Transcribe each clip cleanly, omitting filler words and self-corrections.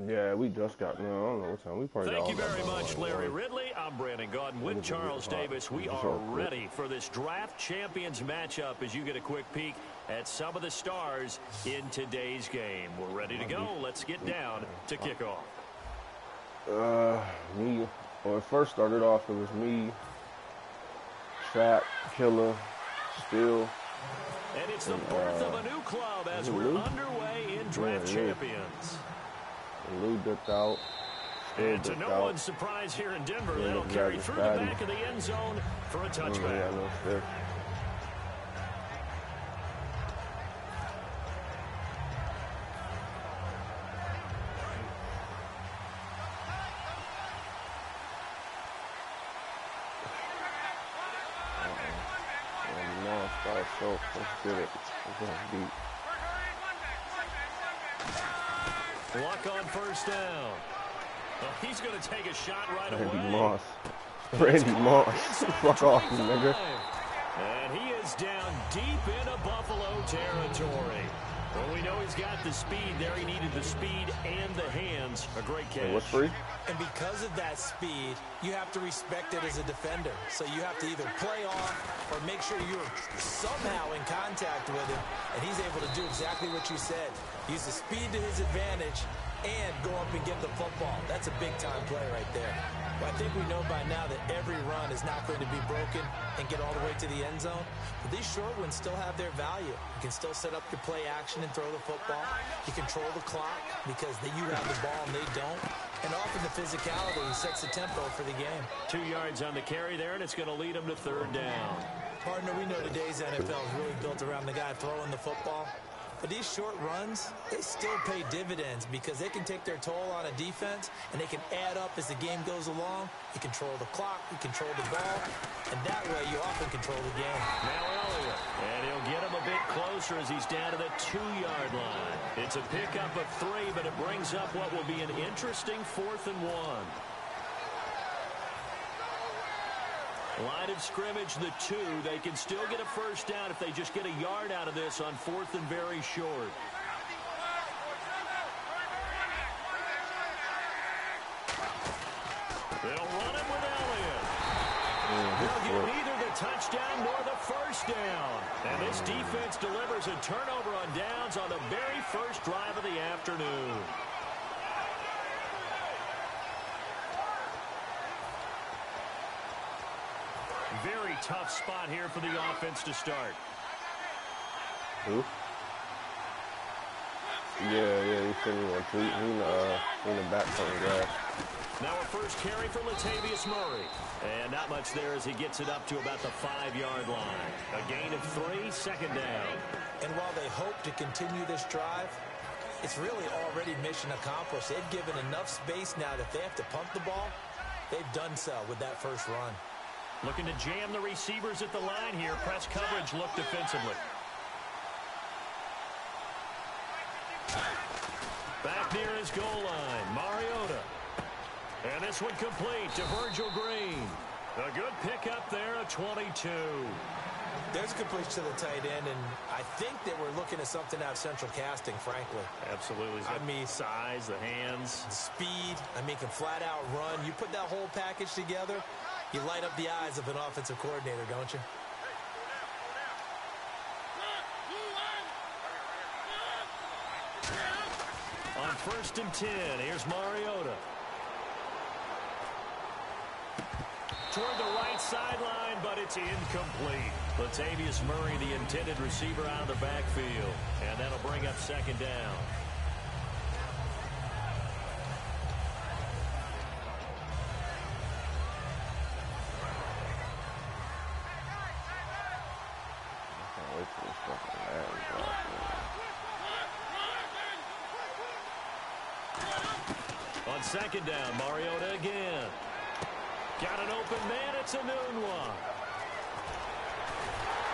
Yeah, we just got, no, I don't know what time. We probably Thank got you very much, Larry one. Ridley. I'm Brandon Gaudin with Charles Davis. We are ready for this draft champions matchup as you get a quick peek at some of the stars in today's game. We're ready to go. Let's get down to kickoff. When it first started off, it was me, Trap, Killer, Steel. And it's the birth of a new club as we're underway in draft champions. Lou dipped out. And to no one's surprise here in Denver, that'll carry through the back of the end zone for a touchback. Let's get it. Deep. Luck on first down. Well, he's going to take a shot right away. Randy Moss. Fuck off, nigga. And he is down deep into Buffalo territory. Well, we know he's got the speed there. He needed the speed and the hands. A great catch. Hey, what's free? And because of that speed, you have to respect it as a defender. So you have to either play off or make sure you're somehow in contact with him. And he's able to do exactly what you said. Use the speed to his advantage and go up and get the football. That's a big-time play right there. But I think we know by now that every run is not going to be broken and get all the way to the end zone. But these short ones still have their value. You can still set up your play action and throw the football. You control the clock because you have the ball and they don't. And often the physicality sets the tempo for the game. 2 yards on the carry there, and it's going to lead them to third down. Partner, we know today's NFL is really built around the guy throwing the football. But these short runs, they still pay dividends because they can take their toll on a defense and they can add up as the game goes along. You control the clock, you control the ball, and that way you often control the game. Now Elliott, and he'll get him a bit closer as he's down to the 2-yard line. It's a pickup of 3, but it brings up what will be an interesting 4th and 1. Line of scrimmage, the 2. They can still get a first down if they just get a yard out of this on 4th and very short. They'll run him with Elliott. They'll get neither the touchdown nor the first down. And this defense delivers a turnover on downs on the very first drive of the afternoon. Very tough spot here for the offense to start. Who? Yeah, he sent me one tweet. He in the back from the grass. Now a first carry for Latavius Murray. And not much there as he gets it up to about the 5-yard line. A gain of 3, second down. And while they hope to continue this drive, it's really already mission accomplished. They've given enough space now that if they have to pump the ball, they've done so with that first run. Looking to jam the receivers at the line here. Press coverage look defensively. Back near his goal line, Mariota. And this one complete to Virgil Green. A good pickup there, a 22. There's a completion to the tight end, and I think that we're looking at something out of central casting, frankly. Absolutely. I mean, size, the hands. Speed. I mean, can flat out run. You put that whole package together, you light up the eyes of an offensive coordinator, don't you? On 1st and 10, here's Mariota. Toward the right sideline, but it's incomplete. Latavius Murray, the intended receiver, out of the backfield. And that'll bring up second down. On second down, Mariota again. Got an open man, it's a Nunwa.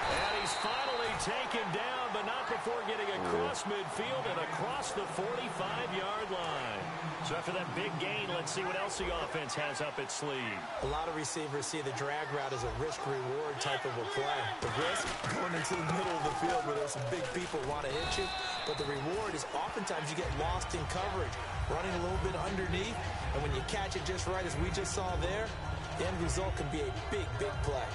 And he's finally taken down, but not before getting across midfield and across the 45-yard line. So after that big gain, let's see what else the offense has up its sleeve. A lot of receivers see the drag route as a risk-reward type of a play. The risk, going into the middle of the field where there's some big people want to hit you. But the reward is oftentimes you get lost in coverage, running a little bit underneath. And when you catch it just right, as we just saw there, the end result can be a big, big play.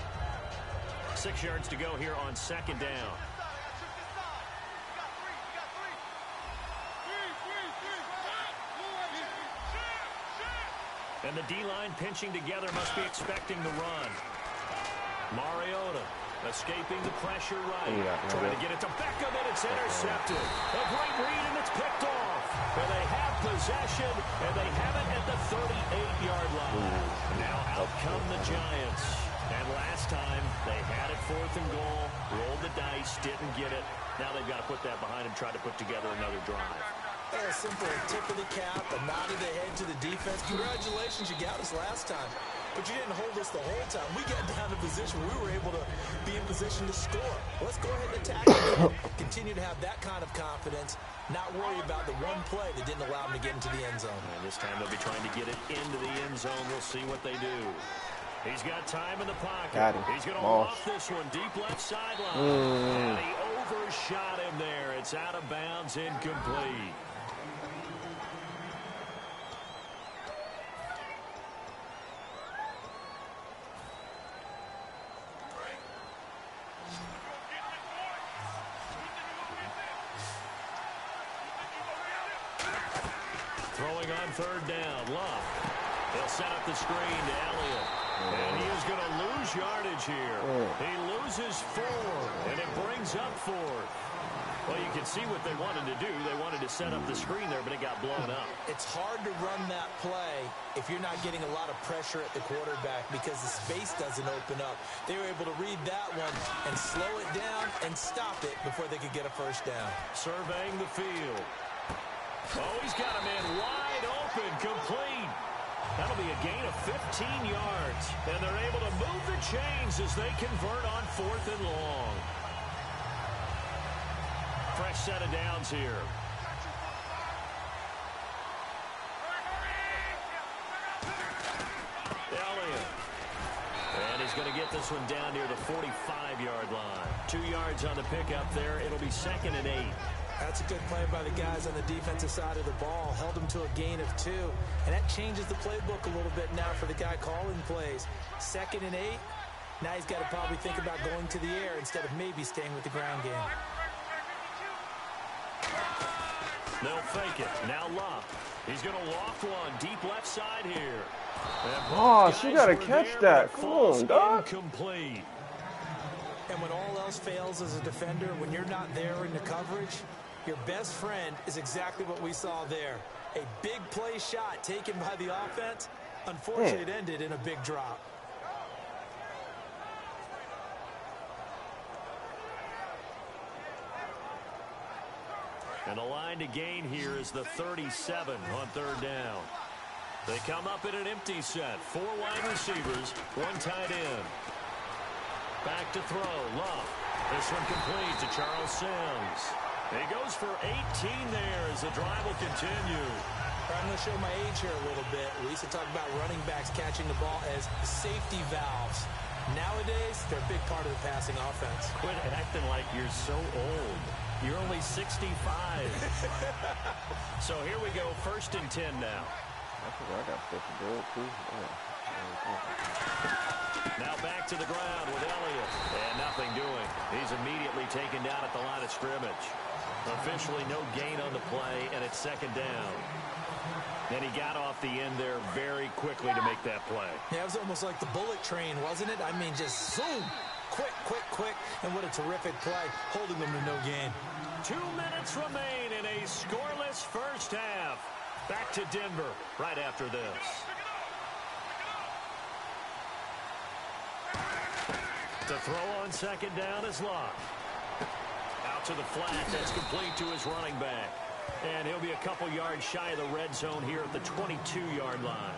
6 yards to go here on second down. And the D-line pinching together must be expecting the run. Mariota escaping the pressure right. Trying to get it to Beckham, and it's intercepted. A great read, and it's picked off. And they have possession, and they have it at the 38-yard line. Now out come the Giants. And last time, they had it 4th and goal, rolled the dice, didn't get it. Now they've got to put that behind them, try to put together another drive. A simple tip of the cap, a nod of the head to the defense. Congratulations, you got us last time. But you didn't hold us the whole time. We got down to position where we were able to be in position to score. Let's go ahead and attack it. Continue to have that kind of confidence, not worry about the one play that didn't allow them to get into the end zone. And this time they'll be trying to get it into the end zone. We'll see what they do. He's got time in the pocket. He's going to off this one, deep left sideline. And he overshot him there. It's out of bounds, incomplete. Throwing on third down, Love. They'll set up the screen to Elliott. And he is going to lose yardage here. He loses 4, and it brings up 4. Well, you can see what they wanted to do. They wanted to set up the screen there, but it got blown up. It's hard to run that play if you're not getting a lot of pressure at the quarterback because the space doesn't open up. They were able to read that one and slow it down and stop it before they could get a first down. Surveying the field. Oh, he's got him in wide open, complete. That'll be a gain of 15 yards. And they're able to move the chains as they convert on 4th and long. Fresh set of downs here. Elliott. And he's going to get this one down near the 45-yard line. 2 yards on the pickup there. It'll be 2nd and 8. That's a good play by the guys on the defensive side of the ball. Held them to a gain of 2. And that changes the playbook a little bit now for the guy calling plays. 2nd and 8. Now he's got to probably think about going to the air instead of maybe staying with the ground game. They'll fake it. Now Love. He's going to loft one deep left side here. Oh, she got to catch that. Come on, dog. Incomplete. And when all else fails as a defender, when you're not there in the coverage, your best friend is exactly what we saw there. A big play shot taken by the offense. Unfortunately, it ended in a big drop. And the line to gain here is the 37 on third down. They come up in an empty set. 4 wide receivers, 1 tight end. Back to throw, Love. This one complete to Charles Sims. He goes for 18 there as the drive will continue. I'm going to show my age here a little bit. We used to talk about running backs catching the ball as safety valves. Nowadays, they're a big part of the passing offense. Quit acting like you're so old. You're only 65. So here we go, 1st and 10 now. I think I got stuff to do it too. Now back to the ground with Elliott. And nothing doing. He's immediately taken down at the line of scrimmage. Officially no gain on the play, and it's 2nd down. And he got off the end there very quickly to make that play. Yeah, it was almost like the bullet train, wasn't it? I mean, just zoom. Quick, quick, quick. And what a terrific play, holding them to no gain. 2 minutes remain in a scoreless first half. Back to Denver right after this. To throw on 2nd down is Locke. Out to the flat. That's complete to his running back. And he'll be a couple yards shy of the red zone here at the 22-yard line.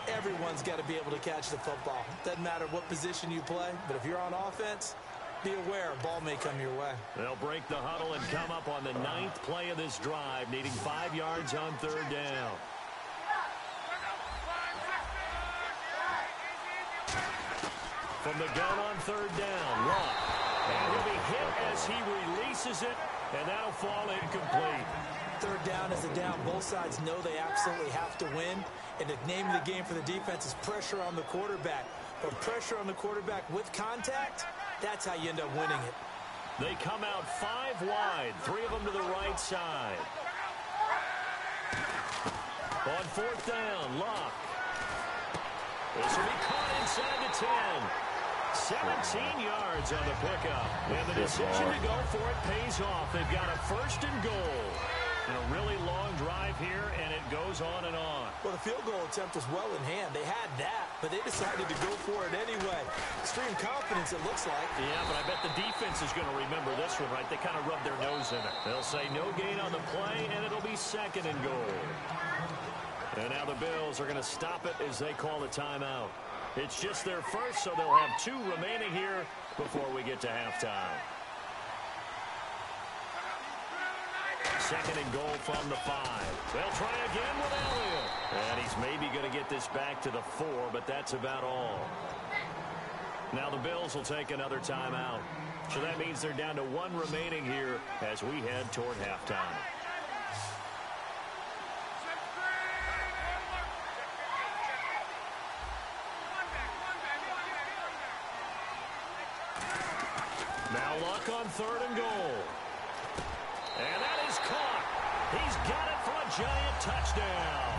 Everyone's got to be able to catch the football. Doesn't matter what position you play, but if you're on offense, Be aware, ball may come your way. They'll break the huddle and come up on the 9th play of this drive, needing 5 yards on 3rd down. From the gun on 3rd down, Luck. And he'll be hit as he releases it, and that'll fall incomplete. 3rd down is a down. Both sides know they absolutely have to win. And the name of the game for the defense is pressure on the quarterback. But pressure on the quarterback with contact, that's how you end up winning it. They come out 5 wide, 3 of them to the right side. On 4th down, Luck. This will be caught inside the 10. 17 yards on the pickup. And the decision to go for it pays off. They've got a 1st and goal. And a really long drive here, and it goes on and on. Well, the field goal attempt was well in hand. They had that, but they decided to go for it anyway. Extreme confidence, it looks like. Yeah, but I bet the defense is going to remember this one, right? They kind of rubbed their nose in it. They'll say no gain on the play, and it'll be 2nd and goal. And now the Bills are going to stop it as they call a timeout. It's just their first, so they'll have 2 remaining here before we get to halftime. 2nd and goal from the 5. They'll try again with Elliott. And he's maybe going to get this back to the 4, but that's about all. Now the Bills will take another timeout. So that means they're down to 1 remaining here as we head toward halftime. Now Luck on 3rd and goal. And that is caught. He's got it for a giant touchdown.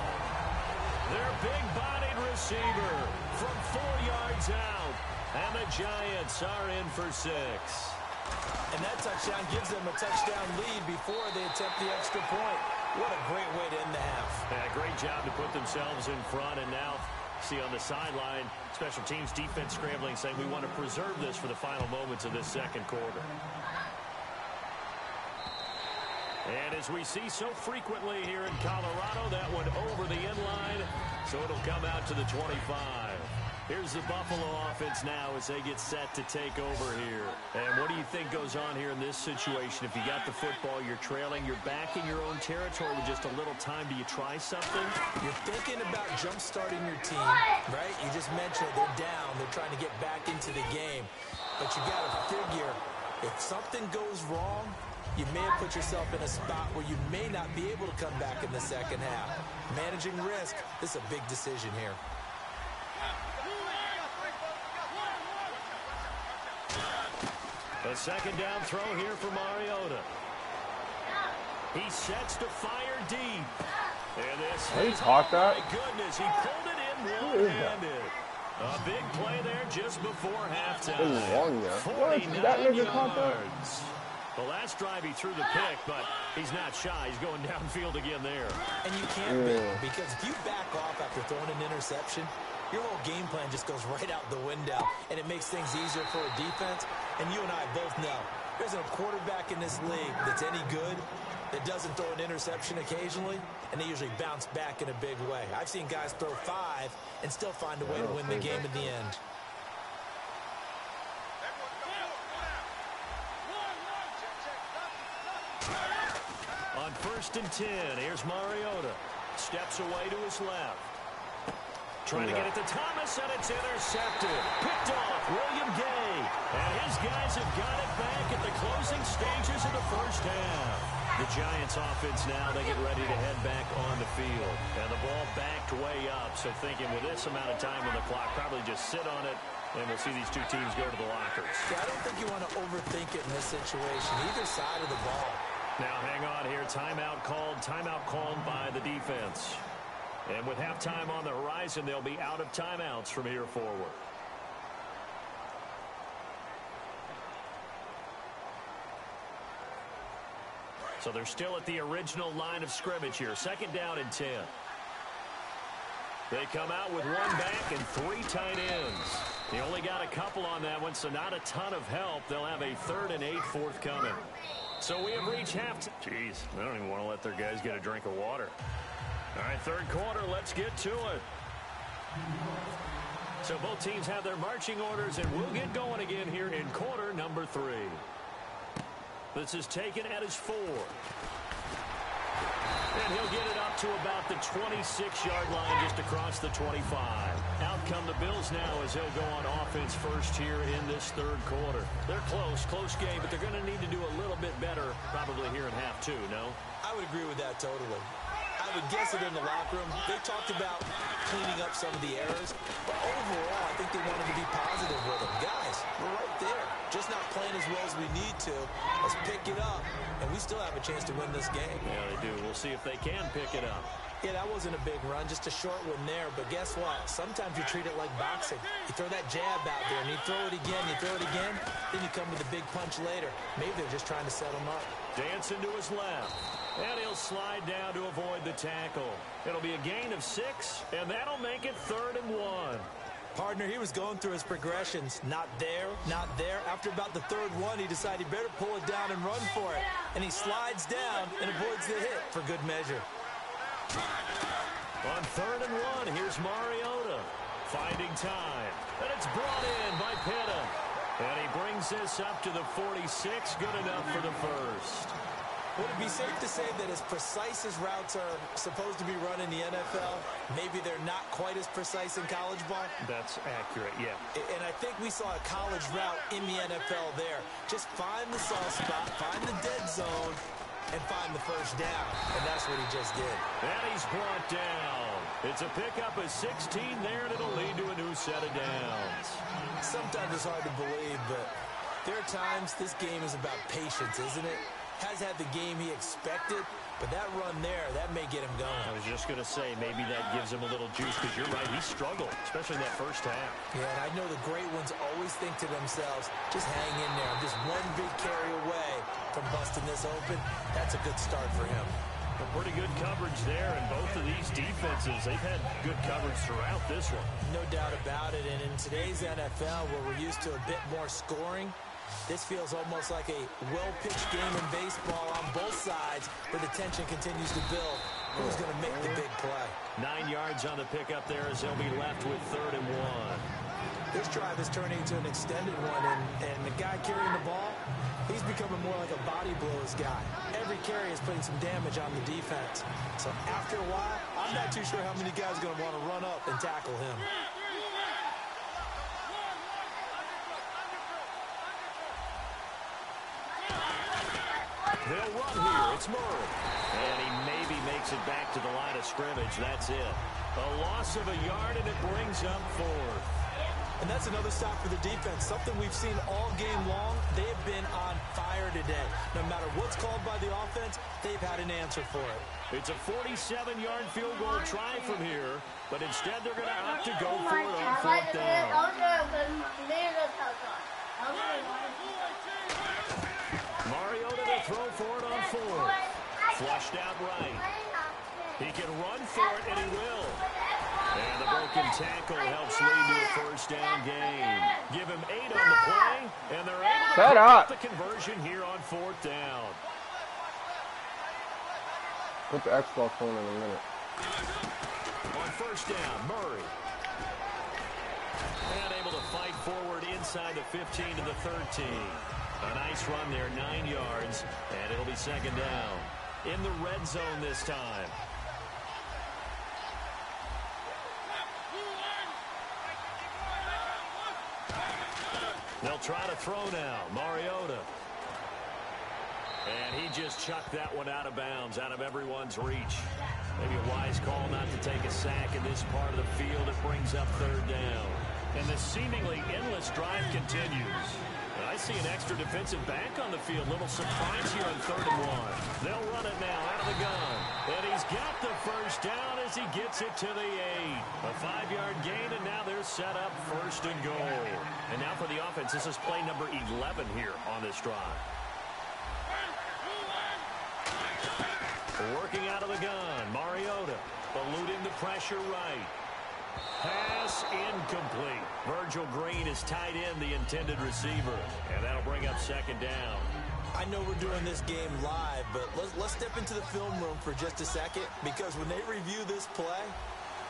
Their big-bodied receiver from 4 yards out. And the Giants are in for 6. And that touchdown gives them a touchdown lead before they attempt the extra point. What a great way to end the half. Yeah, great job to put themselves in front. And now, see on the sideline, special teams defense scrambling, saying we want to preserve this for the final moments of this 2nd quarter. And as we see so frequently here in Colorado, that one over the end line, so it'll come out to the 25. Here's the Buffalo offense now as they get set to take over here. And what do you think goes on here in this situation? If you got the football, you're trailing, you're back in your own territory with just a little time. Do you try something? You're thinking about jump-starting your team, right? You just mentioned they're down. They're trying to get back into the game. But you got to figure if something goes wrong, you may have put yourself in a spot where you may not be able to come back in the 2nd half. Managing risk, this is a big decision here. A 2nd down throw here for Mariota. He sets to fire deep. And this He caught that? My goodness, he pulled it in one-handed. A big play there just before halftime. It was long there. What? 49 That nigga caught that? yards. The last drive he threw the pick, but he's not shy. He's going downfield again there. And you can't be, because if you back off after throwing an interception, your whole game plan just goes right out the window, and it makes things easier for a defense. And you and I both know there's a quarterback in this league that's any good that doesn't throw an interception occasionally, and they usually bounce back in a big way. I've seen guys throw 5 and still find a way to win the game in the end. On 1st and 10, here's Mariota. Steps away to his left. Trying to get it to Thomas, and it's intercepted. Picked off, William Gay. And his guys have got it back at the closing stages of the 1st half. The Giants offense now, they get ready to head back on the field. And the ball backed way up, so thinking with this amount of time on the clock, probably just sit on it, and we'll see these 2 teams go to the lockers. Yeah, I don't think you want to overthink it in this situation, either side of the ball. Now hang on here, timeout called by the defense. And with halftime on the horizon, they'll be out of timeouts from here forward. So they're still at the original line of scrimmage here. 2nd down and 10. They come out with 1 back and 3 tight ends. They only got a couple on that one, so not a ton of help. They'll have a 3rd and 8 forthcoming. So we have reached halftime. Jeez, they don't even want to let their guys get a drink of water. All right, 3rd quarter, let's get to it. So both teams have their marching orders, and we'll get going again here in quarter number 3. This is taken at his 4. And he'll get it up to about the 26-yard line, just across the 25. Out come the Bills now as they'll go on offense first here in this third quarter. They're close game, but they're going to need to do a little bit better probably here in half 2, no? I would agree with that totally. I would guess it in the locker room. They talked about cleaning up some of the errors, but overall, I think they wanted to be positive with them. Guys, we're right there. Just not playing as well as we need to. Let's pick it up, and we still have a chance to win this game. Yeah, they do. We'll see if they can pick it up. Yeah, that wasn't a big run, just a short one there. But guess what? Sometimes you treat it like boxing. You throw that jab out there, and you throw it again, then you come with a big punch later. Maybe they're just trying to set him up. Dancing to his left. And he'll slide down to avoid the tackle. It'll be a gain of 6, and that'll make it 3rd and 1. Partner, he was going through his progressions. Not there, not there. After about the 3rd one, he decided he better pull it down and run for it. And he slides down and avoids the hit for good measure. On 3rd and 1, here's Mariota. Finding time. And it's brought in by Pitta. And he brings this up to the 46. Good enough for the first. Would it be safe to say that as precise as routes are supposed to be run in the NFL, maybe they're not quite as precise in college ball? That's accurate, yeah. And I think we saw a college route in the NFL there. Just find the soft spot, find the dead zone, and find the first down. And that's what he just did. And he's brought down. It's a pickup of 16 there, and it'll lead to a new set of downs. Sometimes it's hard to believe, but there are times this game is about patience, isn't it? Has had the game he expected, but that run there, that may get him going. I was just going to say, maybe that gives him a little juice, because you're right, he struggled, especially in that first half. Yeah, and I know the great ones always think to themselves, just hang in there. I'm just one big carry away from busting this open. That's a good start for him. A pretty good coverage there, and both of these defenses, they've had good coverage throughout this one. No doubt about it, and in today's NFL, where we're used to a bit more scoring, this feels almost like a well-pitched game in baseball on both sides, where the tension continues to build. Who's going to make the big play? 9 yards on the pickup there as they'll be left with 3rd and 1. This drive is turning into an extended one, and the guy carrying the ball, he's becoming more like a body blows guy. Every carry is putting some damage on the defense. So after a while, I'm not too sure how many guys are going to want to run up and tackle him. They'll run here. It's Murray. And he maybe makes it back to the line of scrimmage. That's it. A loss of a yard, and it brings up 4th. And that's another stop for the defense. Something we've seen all game long. They have been on fire today. No matter what's called by the offense, they've had an answer for it. It's a 47-yard field goal try from here, but instead they're going to opt to go for it on 4th down. Mariota to throw for it on 4th. Flushed out right. He can run for it, and he will. And the broken tackle helps lead to a first down gain. Give him 8 on the play, and they're able to pick up the conversion here on 4th down. Put the Xbox on in a minute. On first down, Murray. And able to fight forward inside the 15 to the 13. A nice run there, 9 yards, and it'll be 2nd down. In the red zone this time. They'll try to throw now. Mariota. And he just chucked that one out of bounds, out of everyone's reach. Maybe a wise call not to take a sack in this part of the field. It brings up 3rd down. And the seemingly endless drive continues. And I see an extra defensive back on the field. Little surprise here on 3rd and 1. They'll run it now out of the gun. And he's got the first down as he gets it to the 8. A 5-yard gain, and now they're set up 1st and goal. And now for the offense, this is play number 11 here on this drive. Working out of the gun, Mariota eluding the pressure right. Pass incomplete. Virgil Green is tied in, the intended receiver, and that'll bring up 2nd down. I know we're doing this game live, but let's step into the film room for just a second, because when they review this play,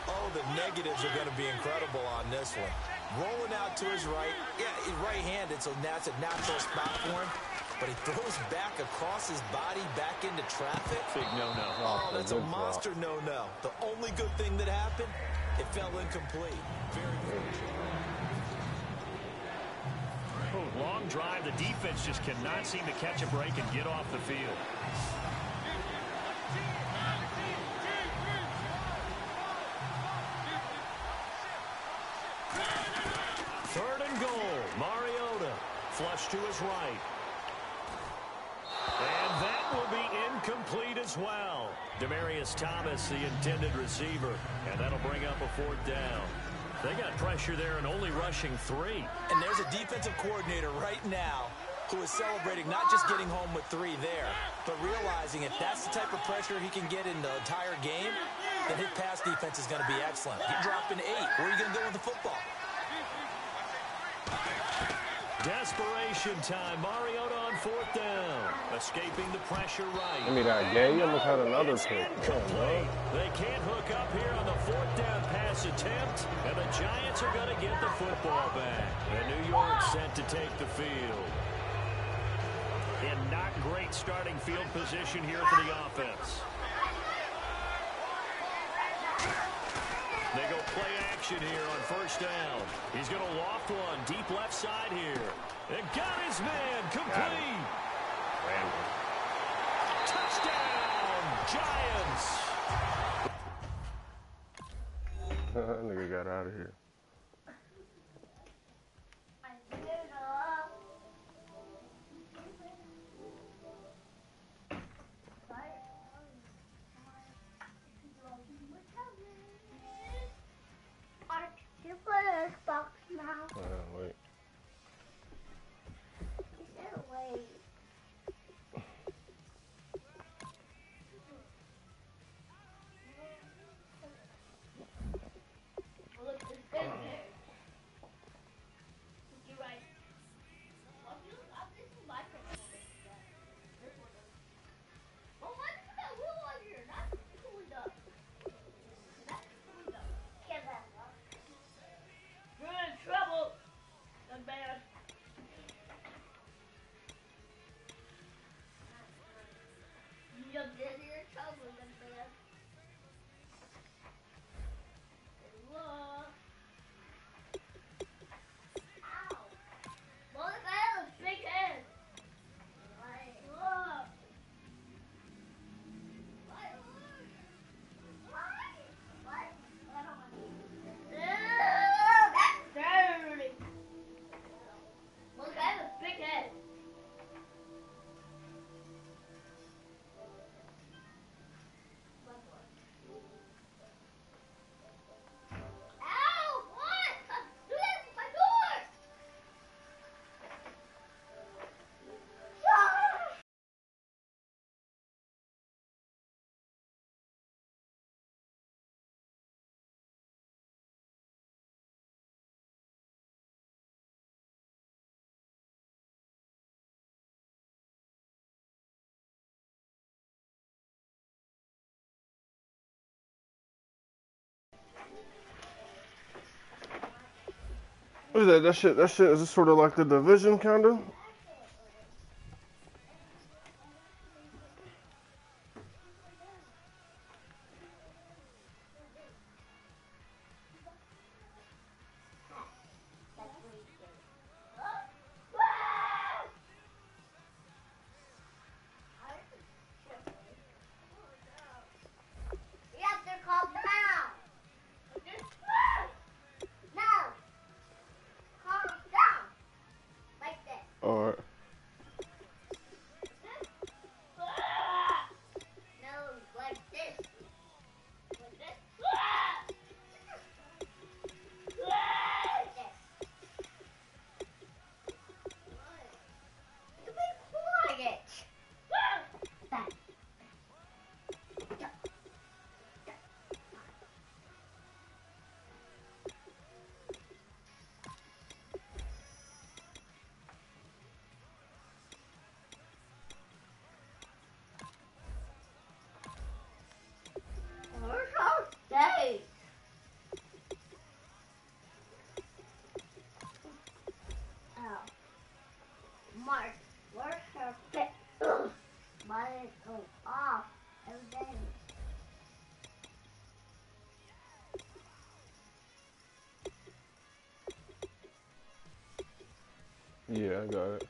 Oh, the negatives are going to be incredible on this one. Rolling out to his right. Yeah, he's right-handed, so that's a natural spot for him. But he throws back across his body, back into traffic. Big no-no. Oh, that's a monster no-no. The only good thing that happened, it fell incomplete. Very good. Oh, long drive. The defense just cannot seem to catch a break and get off the field. Third and goal. Mariota. Flush to his right. And that will be incomplete as well. Demaryius Thomas, the intended receiver. And that'll bring up a fourth down. They got pressure there and only rushing 3. And there's a defensive coordinator right now who is celebrating not just getting home with 3 there, but realizing if that's the type of pressure he can get in the entire game, then his pass defense is going to be excellent. You're dropping 8. Where are you going to go with the football? Desperation time. Mariota on fourth down. Escaping the pressure right. I mean, that gay almost had another pick. Incomplete. They can't hook up here on the fourth down pass attempt. And the Giants are going to get the football back. And New York set to take the field. In not great starting field position here for the offense. They go play action here on first down. He's going to loft one deep left side here. And got his man complete. Touchdown, Giants. That nigga got out of here. Wait. What is that? That shit is sort of like the division, kind of? Yeah, I got it.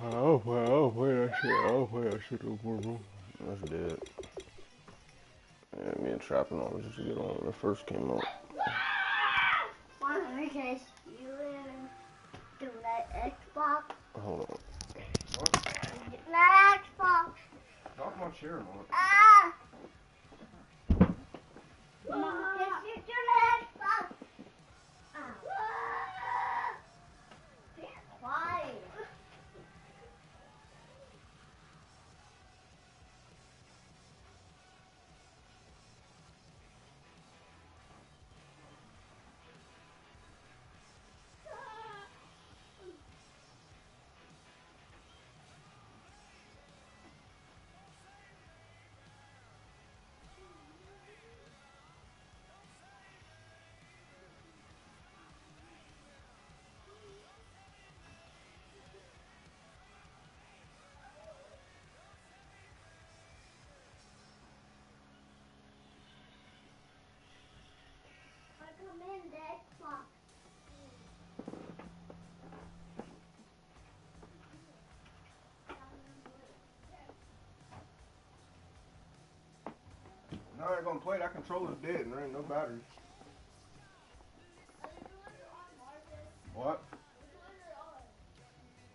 Oh, wait, that shit. Oh, wait, that shit. That's dead. Yeah, me and Trapping always used to get on when it first came out. Because you do that Xbox. Hold on. What? That Xbox. Drop my chair, man. Ah! Mom, because you do that Xbox. Be quiet. Come in the Xbox. No, I ain't gonna play. That controller's dead and there ain't no battery. What?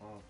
Oh.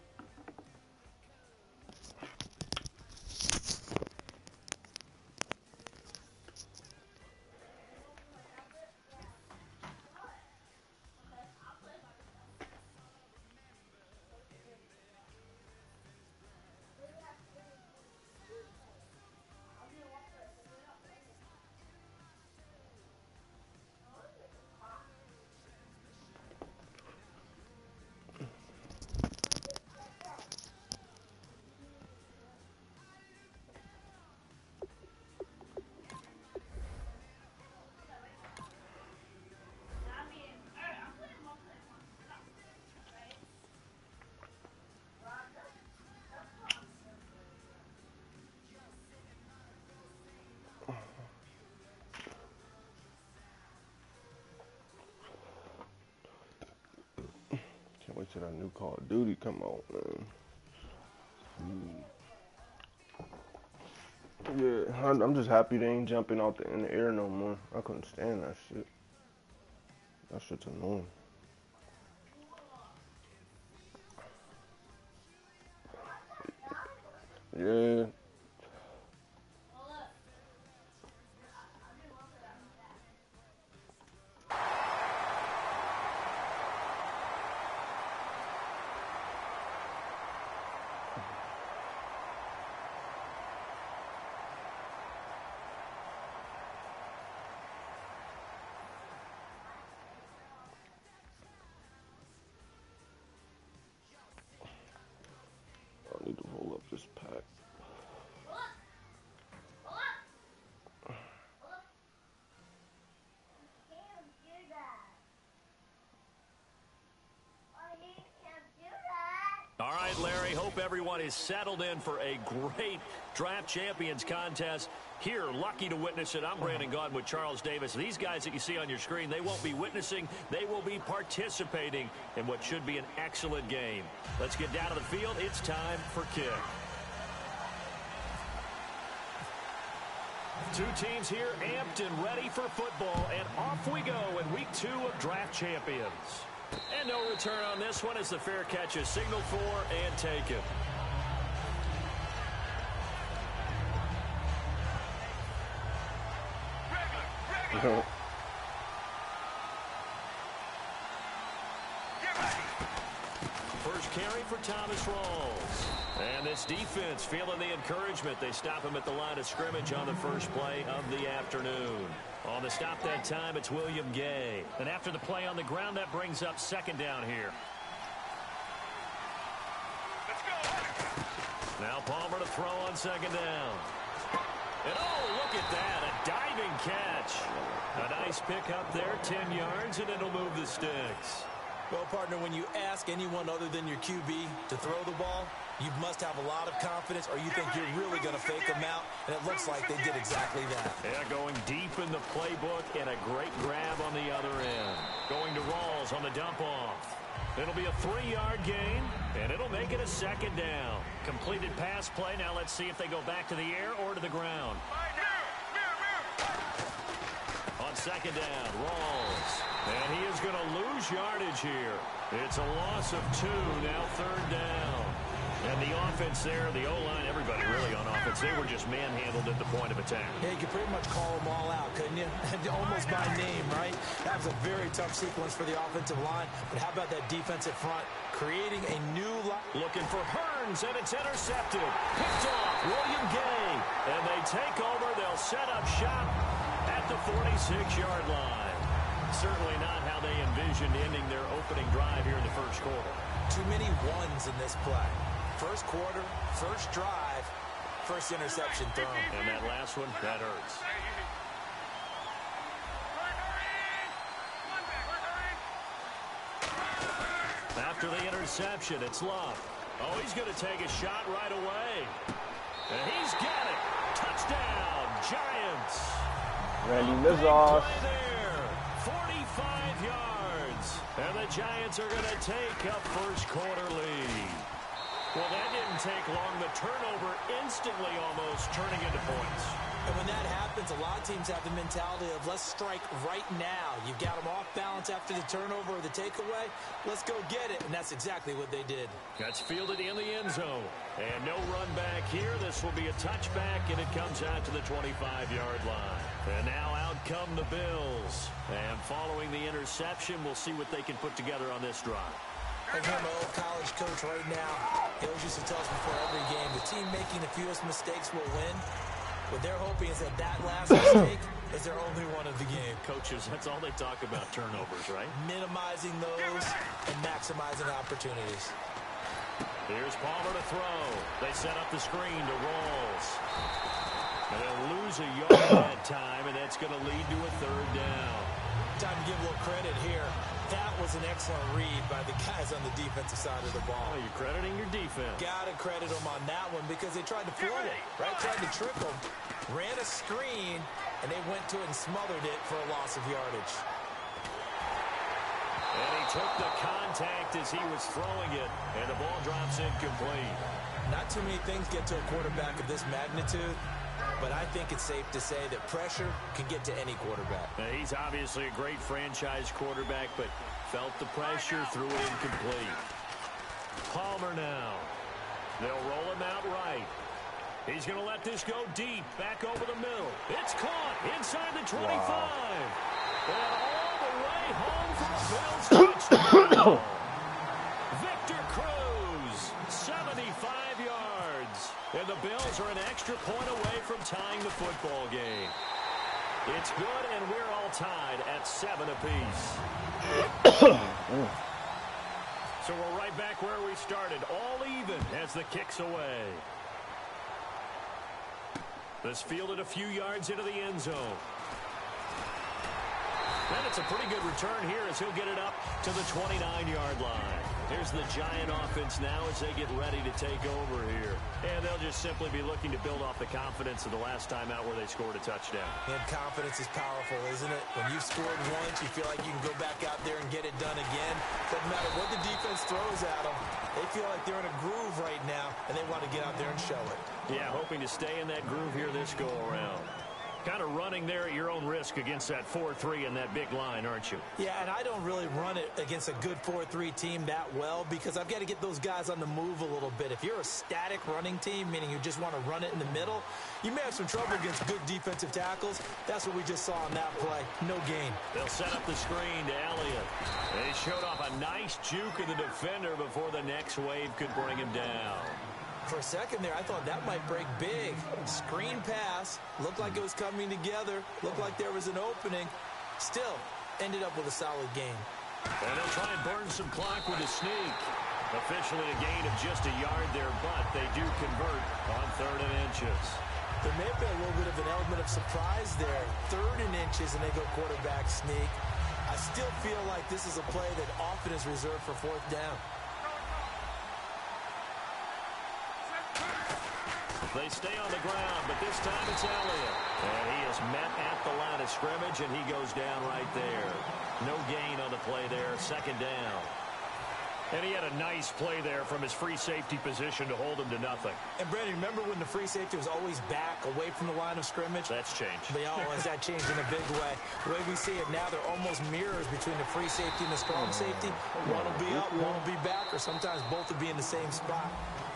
Can't wait till that new Call of Duty come out, man. Yeah, I'm just happy they ain't jumping out in the air no more. I couldn't stand that shit. That shit's annoying. Yeah. I need to roll up this pack. All right, Larry, hope everyone is settled in for a great Draft Champions contest. Here, lucky to witness it, I'm Brandon Gaudin with Charles Davis. These guys that you see on your screen, they won't be witnessing, they will be participating in what should be an excellent game. Let's get down to the field. It's time for kick. Two teams here amped and ready for football, and off we go in week 2 of Draft Champions. And no return on this one as the fair catch is signaled for and taken. First carry for Thomas Rawls. And this defense feeling the encouragement. They stop him at the line of scrimmage on the first play of the afternoon. On the stop that time, it's William Gay. And after the play on the ground, that brings up second down here. Let's go. Now Palmer to throw on second down. And oh, look at that, a diving catch. A nice pick up there, 10 yards, and it'll move the sticks. Well, partner, when you ask anyone other than your QB to throw the ball, You must have a lot of confidence, or you think you're really going to fake them out, and it looks like they did exactly that. Yeah, going deep in the playbook and a great grab on the other end. Going to Rawls on the dump-off. It'll be a 3-yard gain, and it'll make it a 2nd down. Completed pass play. Now let's see if they go back to the air or to the ground. On 2nd down, Rawls. And he is going to lose yardage here. It's a loss of 2, now 3rd down. And the offense there, the O-line, everybody really on offense, they were just manhandled at the point of attack. Yeah, you could pretty much call them all out, couldn't you? Almost by name, right? That was a very tough sequence for the offensive line. But how about that defensive front? Creating a new line. Looking for Hearns, and it's intercepted. Picked off, William Gay. And they take over. They'll set up shop at the 46-yard line. Certainly not how they envisioned ending their opening drive here in the first quarter. Too many ones in this play. First quarter, first drive, first interception thrown. And that last one, that hurts. After the interception, it's Love. Oh, he's going to take a shot right away. And he's got it. Touchdown, Giants. Randy Mizzoff. 45 yards. And the Giants are going to take a first quarter lead. Well, that didn't take long. The turnover instantly almost turning into points. And when that happens, a lot of teams have the mentality of let's strike right now. You've got them off balance after the turnover or the takeaway. Let's go get it. And that's exactly what they did. That's fielded in the end zone. And no run back here. This will be a touchback, and it comes out to the 25-yard line. And now out come the Bills. And following the interception, we'll see what they can put together on this drive. I hear my old college coach right now. He always used to tell us before every game, the team making the fewest mistakes will win. What they're hoping is that that last mistake is their only one of the game. Coaches, that's all they talk about, turnovers, right? Minimizing those and maximizing opportunities. Here's Palmer to throw. They set up the screen to Rawls. And they'll lose a yard that time, and that's going to lead to a 3rd down. Time to give a little credit here. That was an excellent read by the guys on the defensive side of the ball. Oh, you're crediting your defense. Got to credit them on that one because they tried to fool it, right? Tried to trick them. Ran a screen, and they went to it and smothered it for a loss of yardage. And he took the contact as he was throwing it, and the ball drops incomplete. Not too many things get to a quarterback of this magnitude, but I think it's safe to say that pressure can get to any quarterback. He's obviously a great franchise quarterback, but felt the pressure, threw it incomplete. Palmer now. They'll roll him out right. He's going to let this go deep, back over the middle. It's caught inside the 25. Wow. And all the way home for a Bills touchdown. Victor Cruz, 75 yards. And the Bills are an extra point away from tying the football game. It's good, and we're all tied at 7 apiece. So we're right back where we started, all even as the kick's away. This fielded a few yards into the end zone. And it's a pretty good return here as he'll get it up to the 29-yard line. Here's the Giant offense now as they get ready to take over here. And they'll just simply be looking to build off the confidence of the last time out where they scored a touchdown. And confidence is powerful, isn't it? When you've scored once, you feel like you can go back out there and get it done again. Doesn't matter what the defense throws at them. They feel like they're in a groove right now, and they want to get out there and show it. Yeah, hoping to stay in that groove here this go-around. Kind of running there at your own risk against that 4-3 and that big line, aren't you? Yeah, and I don't really run it against a good 4-3 team that well because I've got to get those guys on the move a little bit. If you're a static running team, meaning you just want to run it in the middle, you may have some trouble against good defensive tackles. That's what we just saw on that play. No gain. They'll set up the screen to Elliott. They showed off a nice juke of the defender before the next wave could bring him down. For a second there, I thought that might break big. Screen pass. Looked like it was coming together. Looked like there was an opening. Still, ended up with a solid game. And they'll try and burn some clock with a sneak. Officially a gain of just a yard there, but they do convert on 3rd and inches. There may have been a little bit of an element of surprise there. 3rd and inches, and they go quarterback sneak. I still feel like this is a play that often is reserved for 4th down. They stay on the ground, but this time it's Elliott. And he is met at the line of scrimmage, and he goes down right there. No gain on the play there, second down. And he had a nice play there from his free safety position to hold him to nothing. And, Brandon, remember when the free safety was always back away from the line of scrimmage? That's changed. But has that changed in a big way? The way we see it now, they're almost mirrors between the free safety and the strong safety. One will be up, one will be back, or sometimes both will be in the same spot.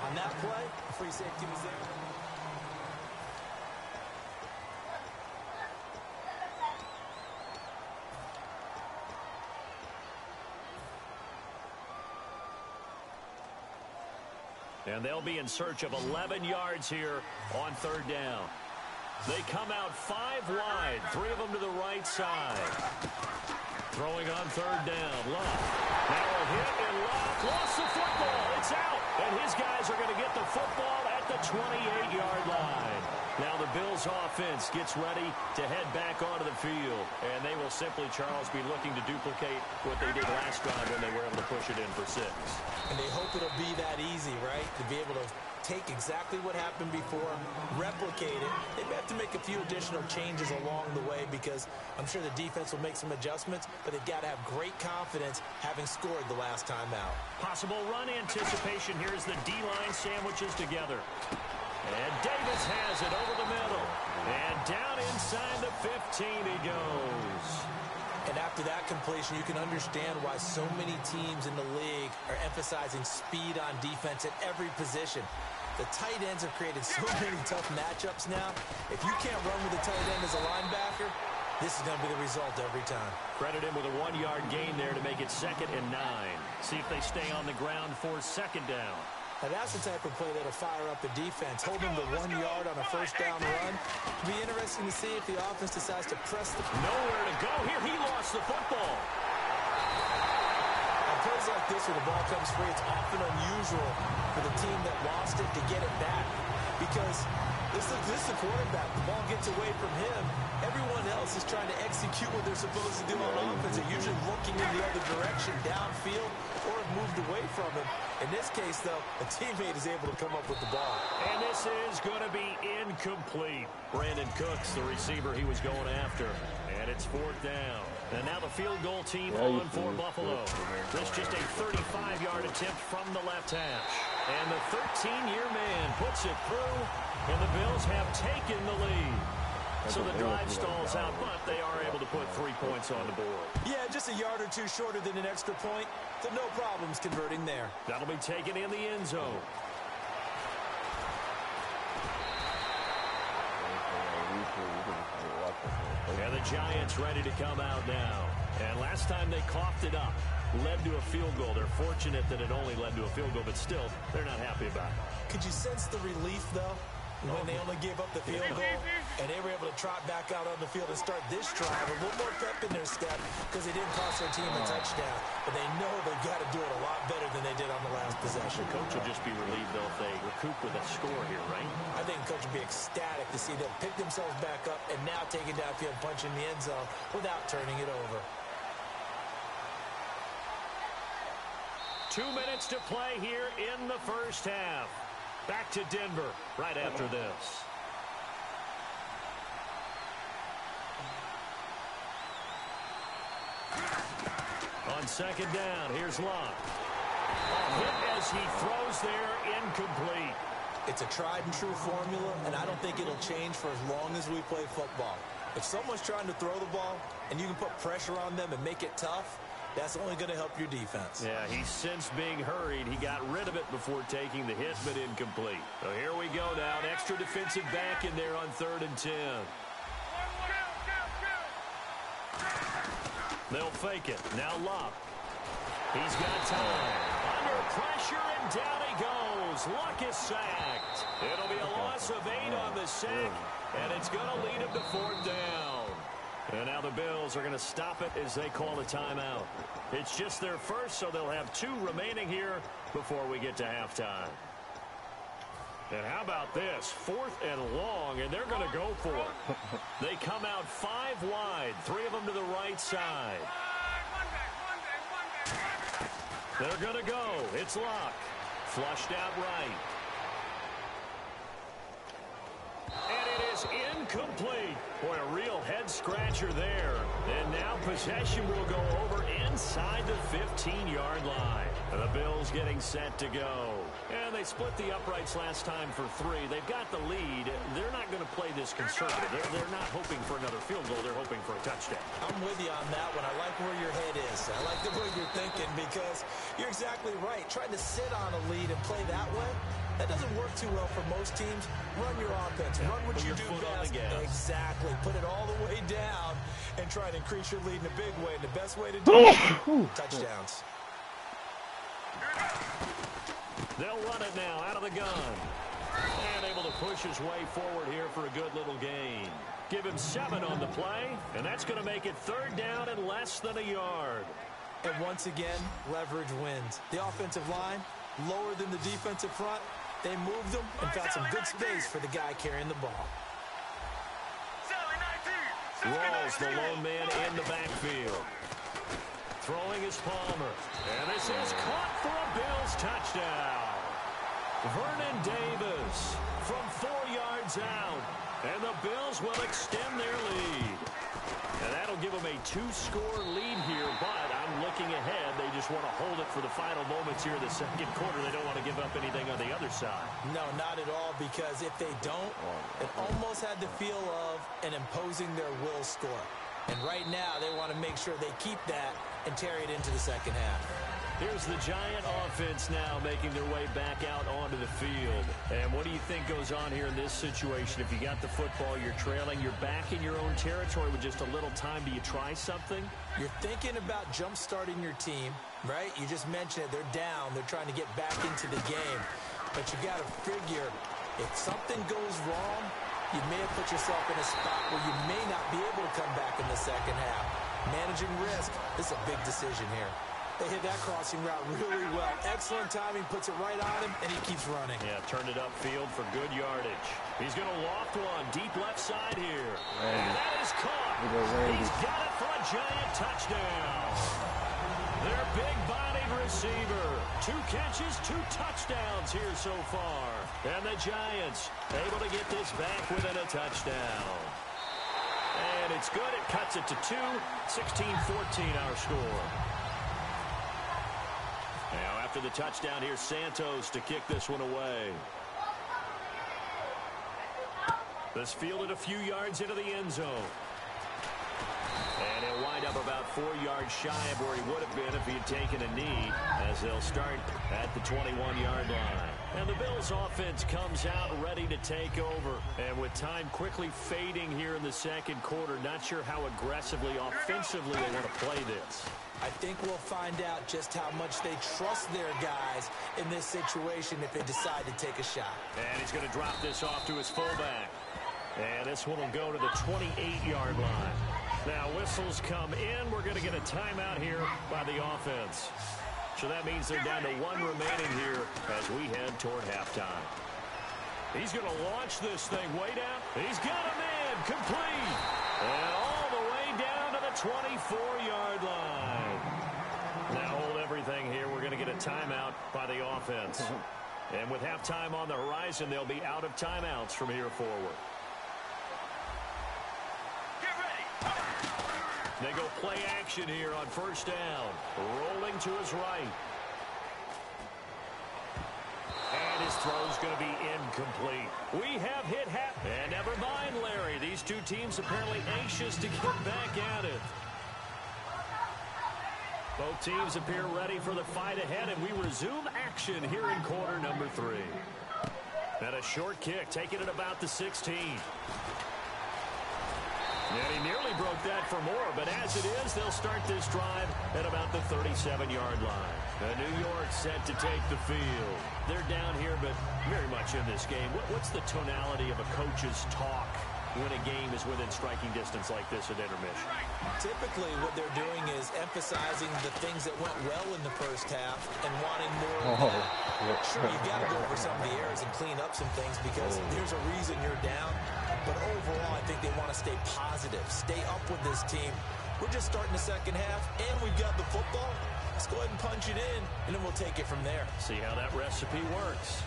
On that play, the free safety was there. And they'll be in search of 11 yards here on third down. They come out 5 wide, 3 of them to the right side. Throwing on third down, Love. Now a hit, and Love lost the football. It's out, and his guys are going to get the football at the 28-yard line. Now the Bills offense gets ready to head back onto the field, and they will simply, Charles, be looking to duplicate what they did last drive when they were able to push it in for 6. And they hope it'll be that easy, right? To be able to take exactly what happened before, replicate it. They may have to make a few additional changes along the way because I'm sure the defense will make some adjustments, but they've got to have great confidence having scored the last time out. Possible run anticipation here as the D-line sandwiches together. And Davis has it over the middle. And down inside the 15 he goes. And after that completion, you can understand why so many teams in the league are emphasizing speed on defense at every position. The tight ends have created so many tough matchups now. If you can't run with a tight end as a linebacker, this is going to be the result every time. Credit him with a 1-yard gain there to make it 2nd and 9. See if they stay on the ground for 2nd down. Now that's the type of play that'll fire up the defense. Hold them to 1 yard on a first down run. It'll be interesting to see if the offense decides to press the... Nowhere to go here. He lost the football. On plays like this where the ball comes free, it's often unusual for the team that lost it to get it back. Because this is the quarterback. The ball gets away from him. Everyone else is trying to execute what they're supposed to do on offense. They're usually looking in the other direction, downfield, or have moved away from him. In this case, though, a teammate is able to come up with the ball. And this is going to be incomplete. Brandon Cooks, the receiver he was going after. And it's 4th down. And now the field goal team on for Buffalo. This just a 35-yard attempt from the left hash. And the 13-year man puts it through, and the Bills have taken the lead. So the drive stalls out, but they are able to put 3 points on the board. Yeah, just a yard or two shorter than an extra point, so no problems converting there. That'll be taken in the end zone. And the Giants ready to come out now. And last time they coughed it up, led to a field goal. They're fortunate that it only led to a field goal, but still, they're not happy about it. Could you sense the relief, though, when they only gave up the field goal and they were able to trot back out on the field and start this drive a little more pep in their step because they didn't cost their team a touchdown, but they know they've got to do it a lot better than they did on the last possession. The coach will just be relieved, though, if they recoup with a score here, right? I think the coach will be ecstatic to see them pick themselves back up and now take it downfield, punch in the end zone without turning it over. 2 minutes to play here in the first half. Back to Denver right after this. On 2nd down, here's Love. A hit as he throws there, incomplete. It's a tried and true formula, and I don't think it'll change for as long as we play football. If someone's trying to throw the ball and you can put pressure on them and make it tough, that's only going to help your defense. Yeah, he's since being hurried. He got rid of it before taking the hit, but incomplete. So here we go now. An extra defensive back in there on 3rd and 10. They'll fake it. Now Luck. He's got time. Under pressure, and down he goes. Luck is sacked. It'll be a loss of 8 on the sack, and it's going to lead him to 4th down. And now the Bills are going to stop it as they call a timeout. It's just their first, so they'll have 2 remaining here before we get to halftime. And how about this? 4th and long, and they're going to go for it. They come out 5 wide, 3 of them to the right side. They're going to go. It's Luck. Flushed out right. is incomplete. Boy, a real head-scratcher there. And now possession will go over inside the 15-yard line. The Bills getting set to go. And they split the uprights last time for 3. They've got the lead. They're not going to play this conservative. They're not hoping for another field goal. They're hoping for a touchdown. I'm with you on that one. I like where your head is. I like the way you're thinking because you're exactly right. Trying to sit on a lead and play that way, that doesn't work too well for most teams. Run your offense. Run what you do best. Exactly. Put it all the way down and try to increase your lead in a big way. And the best way to do it, touchdowns. They'll run it now out of the gun. And able to push his way forward here for a good little gain. Give him 7 on the play, and that's going to make it 3rd down and less than a yard. And once again, leverage wins. The offensive line, lower than the defensive front. They moved them and found some good space for the guy carrying the ball. Rawls, the lone man in the backfield. Throwing is Palmer. And this is caught for a Bills touchdown. Vernon Davis from 4 yards out. And the Bills will extend their lead. And that'll give them a 2-score lead here, but I'm looking ahead. They just want to hold it for the final moments here in the second quarter. They don't want to give up anything on the other side. No, not at all, because if they don't, it almost had the feel of an imposing their will score. And right now, they want to make sure they keep that and carry it into the second half. Here's the Giant offense now making their way back out onto the field. And what do you think goes on here in this situation? If you got the football, you're trailing, you're back in your own territory with just a little time. Do you try something? You're thinking about jump-starting your team, right? You just mentioned it. They're down. They're trying to get back into the game. But you got to figure, if something goes wrong, you may have put yourself in a spot where you may not be able to come back in the second half. Managing risk, this is a big decision here. They hit that crossing route really well. Excellent timing, puts it right on him, and he keeps running. Yeah, turned it upfield for good yardage. He's going to loft one deep left side here. And that is caught. He's got it for a Giant touchdown. Their big-bodied receiver. 2 catches, 2 touchdowns here so far. And the Giants able to get this back within a touchdown. And it's good. It cuts it to 2. 16-14 our score. Now after the touchdown, here's Santos to kick this one away. This fielded a few yards into the end zone. And he'll wind up about 4 yards shy of where he would have been if he had taken a knee, as they'll start at the 21-yard line. And the Bills offense comes out ready to take over. And with time quickly fading here in the second quarter, not sure how aggressively, offensively they want to play this. I think we'll find out just how much they trust their guys in this situation if they decide to take a shot. And he's going to drop this off to his fullback. And this one will go to the 28-yard line. Now whistles come in. We're going to get a timeout here by the offense. So that means they're down to 1 remaining here as we head toward halftime. He's going to launch this thing way down. He's got him in, complete. And all the way down to the 24-yard line. Now hold everything here. We're going to get a timeout by the offense. And with halftime on the horizon, they'll be out of timeouts from here forward. They go play action here on first down. Rolling to his right. And his throw's going to be incomplete. We have hit half. And never mind, Larry. These two teams apparently anxious to get back at it. Both teams appear ready for the fight ahead, and we resume action here in quarter number 3. And a short kick, taking it about the 16. And he nearly broke that for more, but as it is, they'll start this drive at about the 37-yard line. New York set to take the field. They're down here, but very much in this game. What's the tonality of a coach's talk when a game is within striking distance like this at intermission? Typically, what they're doing is emphasizing the things that went well in the first half and wanting more of that. Sure, you've got to go over some of the errors and clean up some things because there's a reason you're down. But overall, I think they want to stay positive, stay up with this team. We're just starting the second half, and we've got the football. Let's go ahead and punch it in, and then we'll take it from there. See how that recipe works.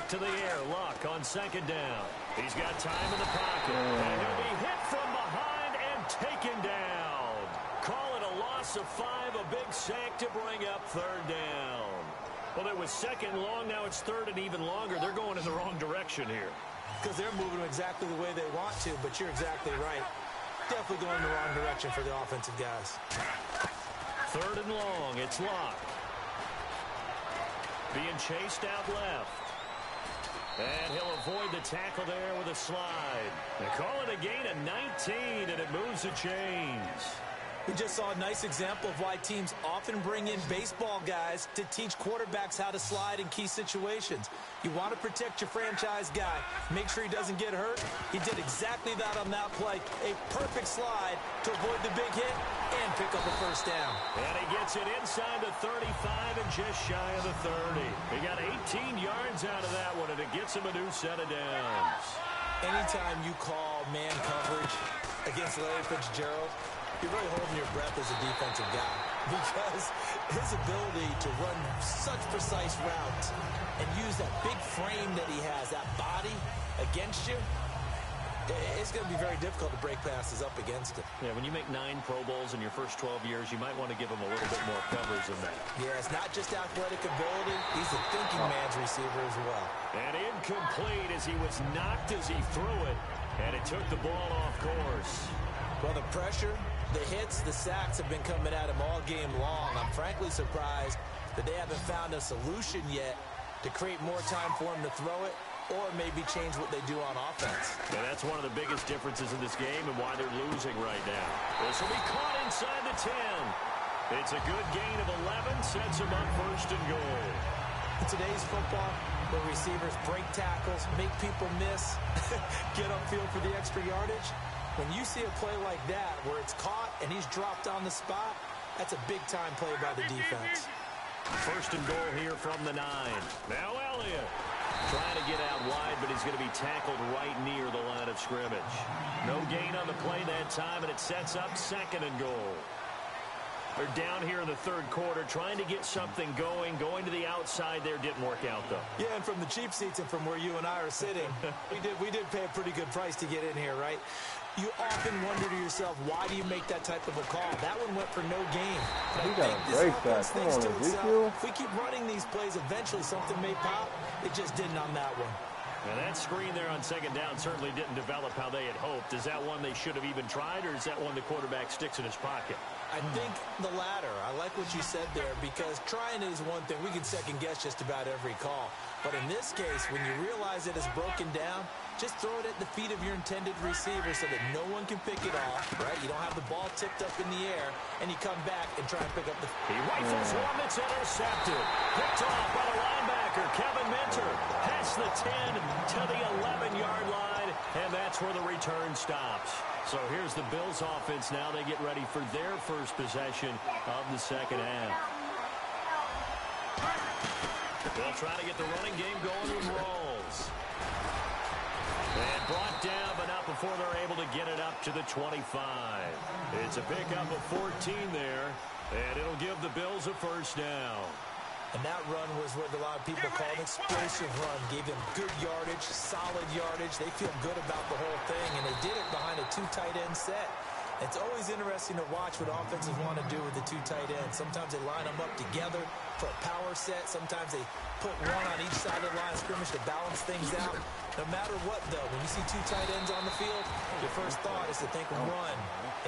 to the air. Luck on second down. He's got time in the pocket. And he'll be hit from behind and taken down. Call it a loss of 5, a big sack to bring up third down. Well, it was second long. Now it's third and even longer. They're going in the wrong direction here. Because they're moving exactly the way they want to, but you're exactly right. Definitely going in the wrong direction for the offensive guys. Third and long. It's Locke. Being chased out left. And he'll avoid the tackle there with a slide. They call it a gain of 19, and it moves the chains. We just saw a nice example of why teams often bring in baseball guys to teach quarterbacks how to slide in key situations. You want to protect your franchise guy. Make sure he doesn't get hurt. He did exactly that on that play. A perfect slide to avoid the big hit and pick up a first down. And he gets it inside the 35 and just shy of the 30. He got 18 yards out of that one, and it gets him a new set of downs. Anytime you call man coverage against Larry Fitzgerald, you're really holding your breath as a defensive guy, because his ability to run such precise routes and use that big frame that he has, that body against you, it's going to be very difficult to break passes up against him. Yeah, when you make 9 Pro Bowls in your first 12 years, you might want to give him a little bit more coverage than that. Yeah, it's not just athletic ability. He's a thinking man's receiver as well. And incomplete as he was knocked as he threw it, and it took the ball off course. Well, the pressure, the hits, the sacks have been coming at him all game long. I'm frankly surprised that they haven't found a solution yet to create more time for him to throw it, or maybe change what they do on offense. And that's one of the biggest differences in this game and why they're losing right now. This will be caught inside the 10. It's a good gain of 11, sets him up first and goal. In today's football, where receivers break tackles, make people miss, get upfield for the extra yardage, when you see a play like that where it's caught and he's dropped on the spot, that's a big-time play by the defense. First and goal here from the 9. Now Elliott trying to get out wide, but he's going to be tackled right near the line of scrimmage. No gain on the play that time, and it sets up second and goal. They're down here in the third quarter trying to get something going. Going to the outside there didn't work out, though. Yeah, and from the cheap seats and from where you and I are sitting, we did pay a pretty good price to get in here, right? You often wonder to yourself, why do you make that type of a call? That one went for no gain. You gotta break that. Come on, Ezekiel. If we keep running these plays, eventually something may pop. It just didn't on that one. Now that screen there on second down certainly didn't develop how they had hoped. Is that one they should have even tried, or is that one the quarterback sticks in his pocket? I think the latter. I like what you said there, because trying is one thing. We can second guess just about every call. But in this case, when you realize it is broken down, just throw it at the feet of your intended receiver so that no one can pick it off, right? You don't have the ball tipped up in the air, and you come back and try and pick up the... He rifles one that's intercepted. Picked off by the linebacker, Kevin Minter. Past the 10 to the 11-yard line, and that's where the return stops. So here's the Bills offense now. They get ready for their first possession of the second half. They'll try to get the running game going with Rawls. And brought down, but not before they're able to get it up to the 25. It's a pickup of 14 there, and it'll give the Bills a first down. And that run was what a lot of people call an explosive run. Gave them good yardage, solid yardage. They feel good about the whole thing, and they did it behind a 2 tight end set. It's always interesting to watch what offenses want to do with the 2 tight ends. Sometimes they line them up together for a power set. Sometimes they put one on each side of the line of scrimmage to balance things out. No matter what, though, when you see 2 tight ends on the field, your first thought is to think run.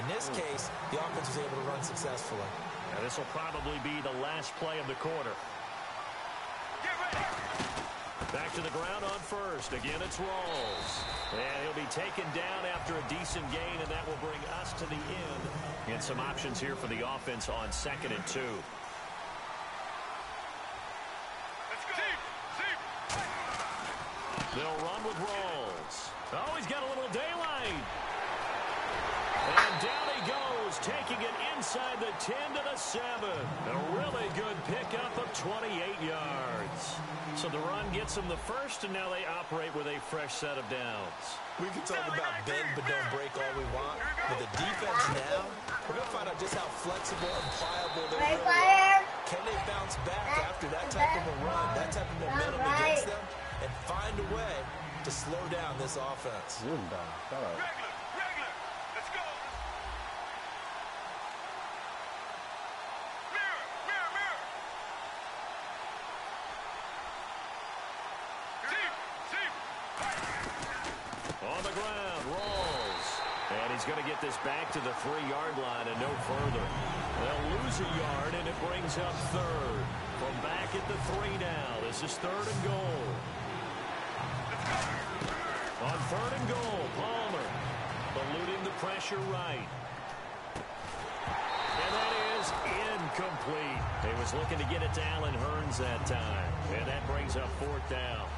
In this case, the offense was able to run successfully. Now this will probably be the last play of the quarter. Back to the ground on first. Again, it's Rawls. And he'll be taken down after a decent gain, and that will bring us to the end. And some options here for the offense on second and 2. They'll run with Rawls. Oh, he's got a little daylight. And down he goes, taking it inside the 10 to the 7. A really good pickup of 28 yards. So the run gets them the first, and now they operate with a fresh set of downs. We can talk about bend but don't break all we want. With the defense now, we're going to find out just how flexible and pliable they really are. Can they bounce back after that type of a run, that type of momentum against them? and find a way to slow down this offense. You're done. Shut up. Regular. Let's go. Mirror. Team. On the ground, rolls. And he's going to get this back to the 3-yard line and no further. They'll lose a yard, and it brings up third. From back at the 3 now. This is 3rd and goal. On 3rd and goal, Palmer eluding the pressure right. And that is incomplete. He was looking to get it to Allen Hurns that time. And that brings up 4th down.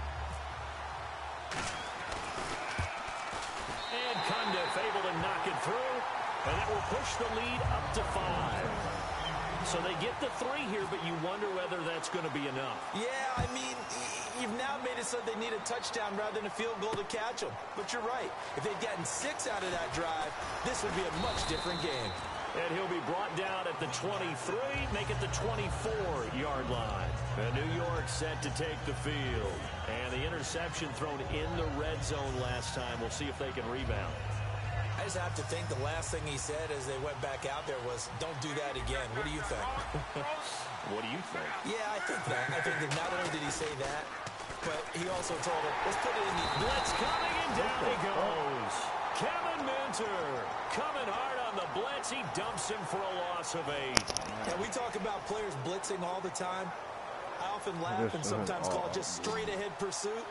And Cundiff able to knock it through. And that will push the lead up to 5. So they get the 3 here, but you wonder whether that's going to be enough. Yeah, I mean, you've now made it so they need a touchdown rather than a field goal to catch them. But you're right. If they'd gotten 6 out of that drive, this would be a much different game. And he'll be brought down at the 23, make it the 24-yard line. And New York set to take the field. And the interception thrown in the red zone last time. We'll see if they can rebound. I just have to think the last thing he said as they went back out there was, don't do that again. What do you think? What do you think? Yeah, I think that. I think that not only did he say that, but he also told him, let's put it in the blitz coming, and down he goes. Kevin Minter coming hard on the blitz. He dumps him for a loss of 8. And we talk about players blitzing all the time. I often laugh and sometimes call it just straight-ahead pursuit.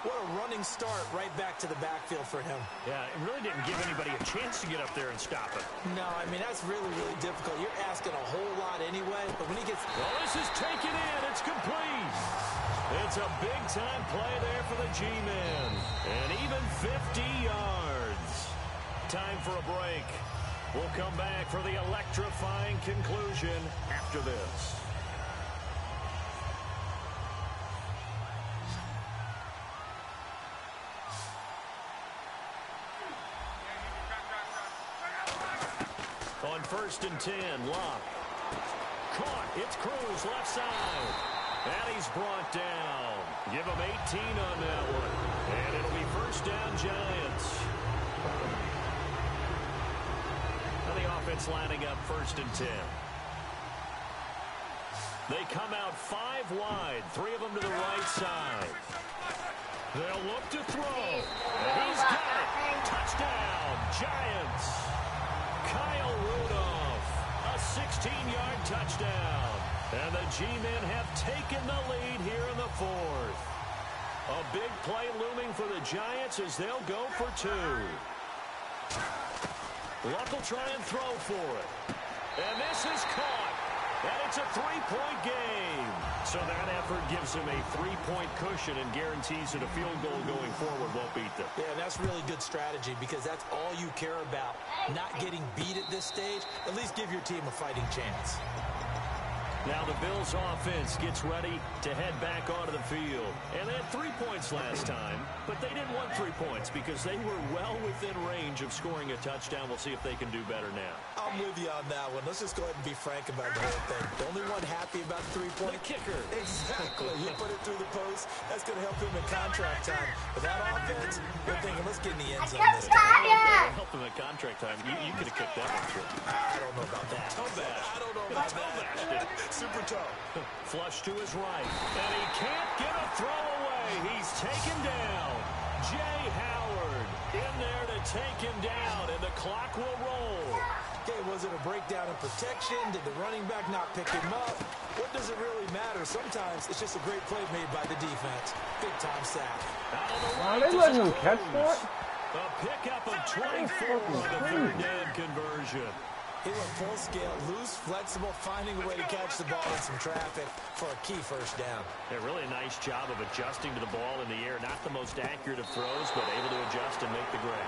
What a running start right back to the backfield for him. Yeah, it really didn't give anybody a chance to get up there and stop it. No, I mean, that's really, really difficult. You're asking a whole lot anyway, but when he gets... Well, this is taken in. It's complete. It's a big-time play there for the G-Men. And even 50 yards. Time for a break. We'll come back for the electrifying conclusion after this. On 1st and 10, Locke. Caught. It's Cruz, left side. And he's brought down. Give him 18 on that one. And it'll be 1st down, Giants. And the offense lining up 1st and 10. They come out 5 wide. 3 of them to the right side. They'll look to throw. And he's got it. Touchdown, Giants. Kyle Rudolph, a 16-yard touchdown. And the G-Men have taken the lead here in the 4th. A big play looming for the Giants as they'll go for 2. Luck will try and throw for it. And this is caught. And it's a 3-point game. So that effort gives him a 3-point cushion and guarantees that a field goal going forward won't beat them. Yeah, that's really good strategy because that's all you care about. Not getting beat at this stage. At least give your team a fighting chance. Now the Bills offense gets ready to head back onto the field. And they had 3 points last time, but they didn't want 3 points because they were well within range of scoring a touchdown. We'll see if they can do better now. I'm with you on that one. Let's just go ahead and be frank about the whole thing. The only one happy about the 3-point. The kicker. Exactly. You put it through the post. That's going to help him in contract time. But that offense, they're thinking, let's get in the end zone this time. Help him in contract time. You could have kicked that one through. I don't know about that. Toe bash. I don't know about that. Super toe. Flush to his right. And he can't get a throw away. He's taken down. Jay Howard in there to take him down, and the clock will roll. Okay, was it a breakdown in protection? Did the running back not pick him up? What does it really matter? Sometimes it's just a great play made by the defense. Big-time sack. Wow, they letting him catch that? A pickup of 24 on the 3rd down conversion. He went full scale, loose, flexible, finding a way to catch the ball in some traffic for a key 1st down. Yeah, really a nice job of adjusting to the ball in the air. Not the most accurate of throws, but able to adjust and make the grab.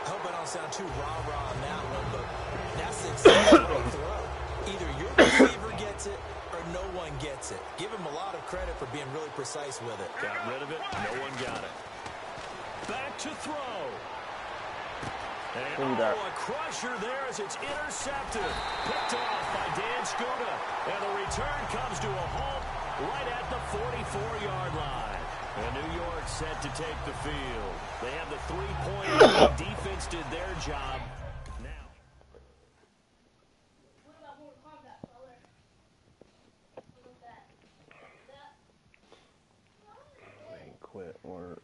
I hope I don't sound too rah-rah on that one, but that's the exact right throw. Either your receiver gets it or no one gets it. Give him a lot of credit for being really precise with it. Got rid of it. No one got it. Back to throw. And a crusher there as it's intercepted. Picked off by Dan Skuta. And the return comes to a halt right at the 44-yard line. And New York set to take the field. They have the 3-point lead. Defense did their job. Now. They ain't quit. Word.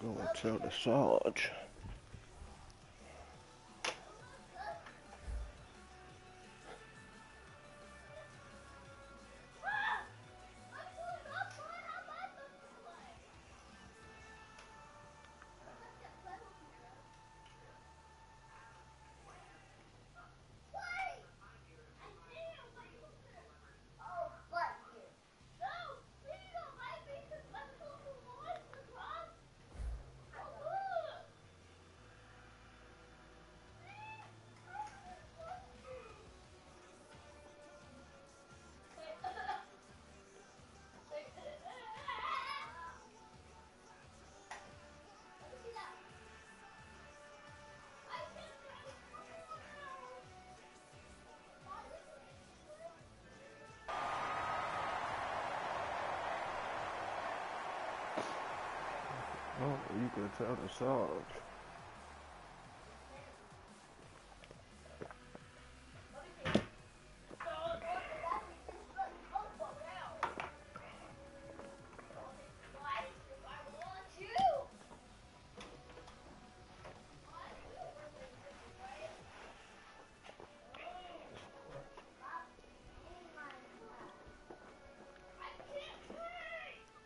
Going to the Sarge. Oh, you can tell the Sarge.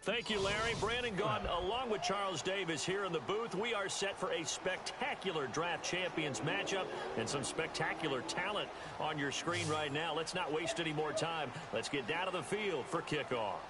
Thank you, Larry. Brandon Gaudin, along with Charles Davis here in the booth. We are set for a spectacular draft champions matchup and some spectacular talent on your screen right now. Let's not waste any more time. Let's get down to the field for kickoff.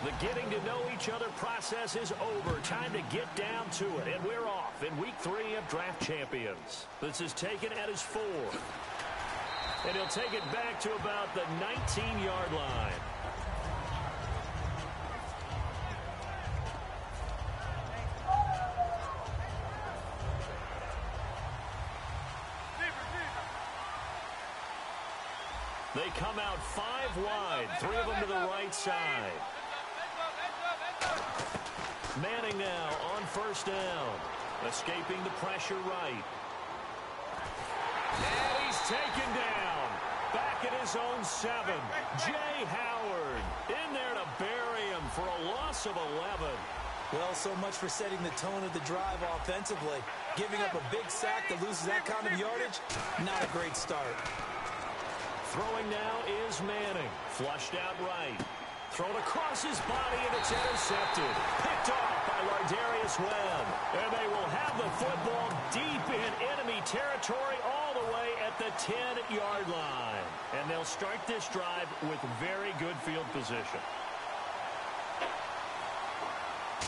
The getting to know each other process is over. Time to get down to it. And we're off in week 3 of Draft Champions. This is taken at his 4. And he'll take it back to about the 19-yard line. They come out 5 wide, 3 of them to the right side. Manning now on first down. Escaping the pressure right. And he's taken down. Back at his own 7. Jay Howard in there to bury him for a loss of 11. Well, so much for setting the tone of the drive offensively. Giving up a big sack that loses that kind of yardage, not a great start. Throwing now is Manning. Flushed out right. Thrown across his body, and it's intercepted. Picked off by Lardarius Webb. And they will have the football deep in enemy territory all the way at the 10-yard line. And they'll start this drive with very good field position.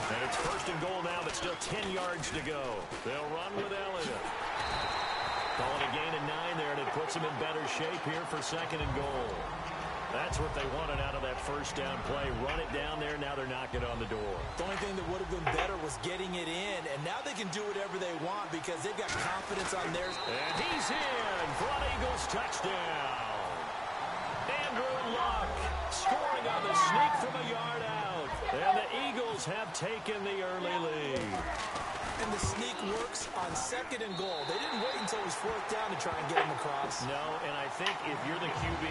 And it's first and goal now, but still 10 yards to go. They'll run with Elliott. Calling a gain of 9 there, and it puts them in better shape here for second and goal. That's what they wanted out of that first down play. Run it down there. Now they're knocking on the door. The only thing that would have been better was getting it in. And now they can do whatever they want because they've got confidence on theirs. And he's in for an Eagles touchdown. Andrew Luck scoring on the sneak from a yard out. And the Eagles have taken the early lead. And the sneak works on second and goal. They didn't wait until it was fourth down to try and get him across. No, and I think if you're the QB,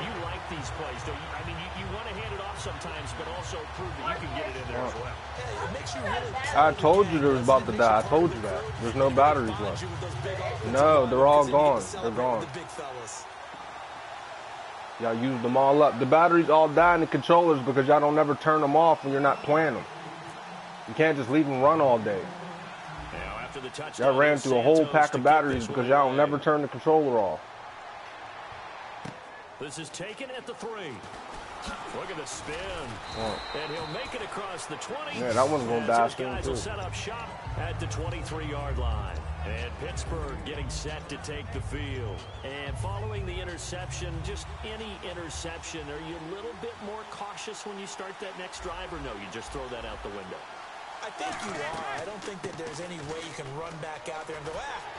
you like these plays, don't you? I mean, you want to hand it off sometimes, but also prove that you can get it in there as well. Yeah, it makes you really I told you there was about to die. I told you that. There's no batteries left. No, they're all gone. They're gone. Y'all used them all up. The batteries all die in the controllers because y'all don't ever turn them off when you're not playing them. You can't just leave them run all day. Y'all ran through a whole pack of batteries because y'all don't never turn the controller off. This is taken at the 3. Look at the spin. And he'll make it across the 20. Yeah, that one's going to die soon, guys too. will set up shop at the 23-yard line. And Pittsburgh getting set to take the field. And following the interception, just any interception, are you a little bit more cautious when you start that next drive, or no, you just throw that out the window? I think you are. I don't think that there's any way you can run back out there and go,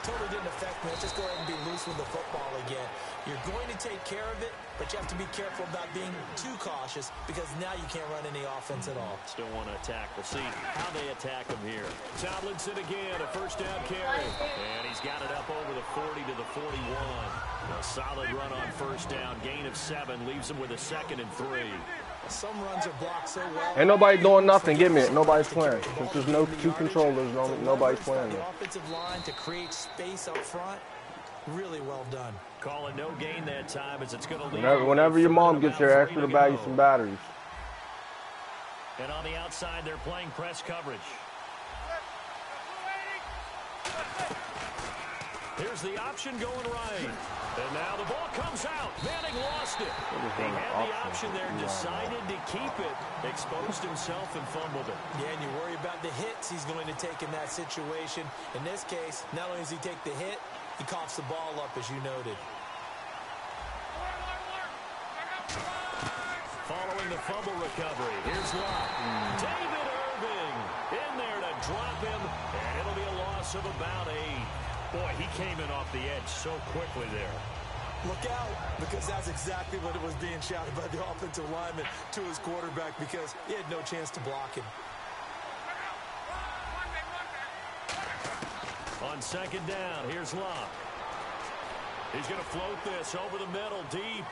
totally didn't affect me. Let's just go ahead and be loose with the football again. You're going to take care of it, but you have to be careful about being too cautious because now you can't run any offense at all. Still want to attack. We'll see how they attack him here. Tomlinson again, a first down carry. And he's got it up over the 40 to the 41. A solid run on first down. Gain of 7 leaves him with a second and 3. Some runs are blocked so well. Ain't nobody doing nothing. Give me it. Nobody's playing. Since there's no 2 controllers, nobody's playing. The offensive line to create space up front, really well done. Calling no gain that time as it's going to leave. Whenever your mom gets here, ask her to buy you some batteries. And on the outside, they're playing press coverage. Here's the option going right. And now the ball comes out. Manning lost it. He had the option there, decided to keep it, exposed himself and fumbled it. Yeah, and you worry about the hits he's going to take in that situation. In this case, not only does he take the hit, he coughs the ball up, as you noted. Following the fumble recovery, here's Luck. David Irving in there to drop him, and it'll be a loss of about 8. Boy, he came in off the edge so quickly there. Look out, because that's exactly what it was being shouted by the offensive lineman to his quarterback because he had no chance to block him. On second down, here's Luck. He's going to float this over the middle deep.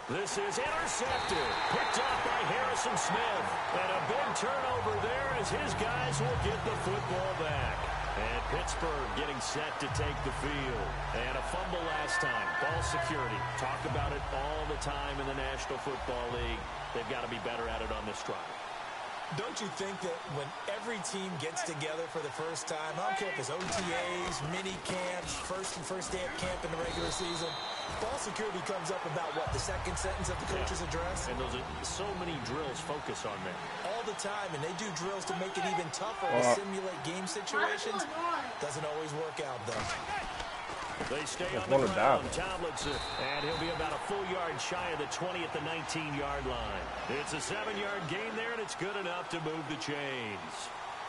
This is intercepted. Picked off by Harrison Smith. And a big turnover there as his guys will get the football back. And Pittsburgh getting set to take the field. And a fumble last time. Ball security. Talk about it all the time in the National Football League. They've got to be better at it on this drive. Don't you think that when every team gets together for the first time, I don't care if it's OTAs, mini camps, first day of camp in the regular season, ball security comes up about, what, the second sentence of the coach's address? And those are so many drills focus on that. All the time, and they do drills to make it even tougher to simulate game situations. Doesn't always work out, though. They stay on the ground. Tomlinson, and he'll be about a full yard shy of the 20 at the 19-yard line. It's a 7-yard gain there, and it's good enough to move the chains.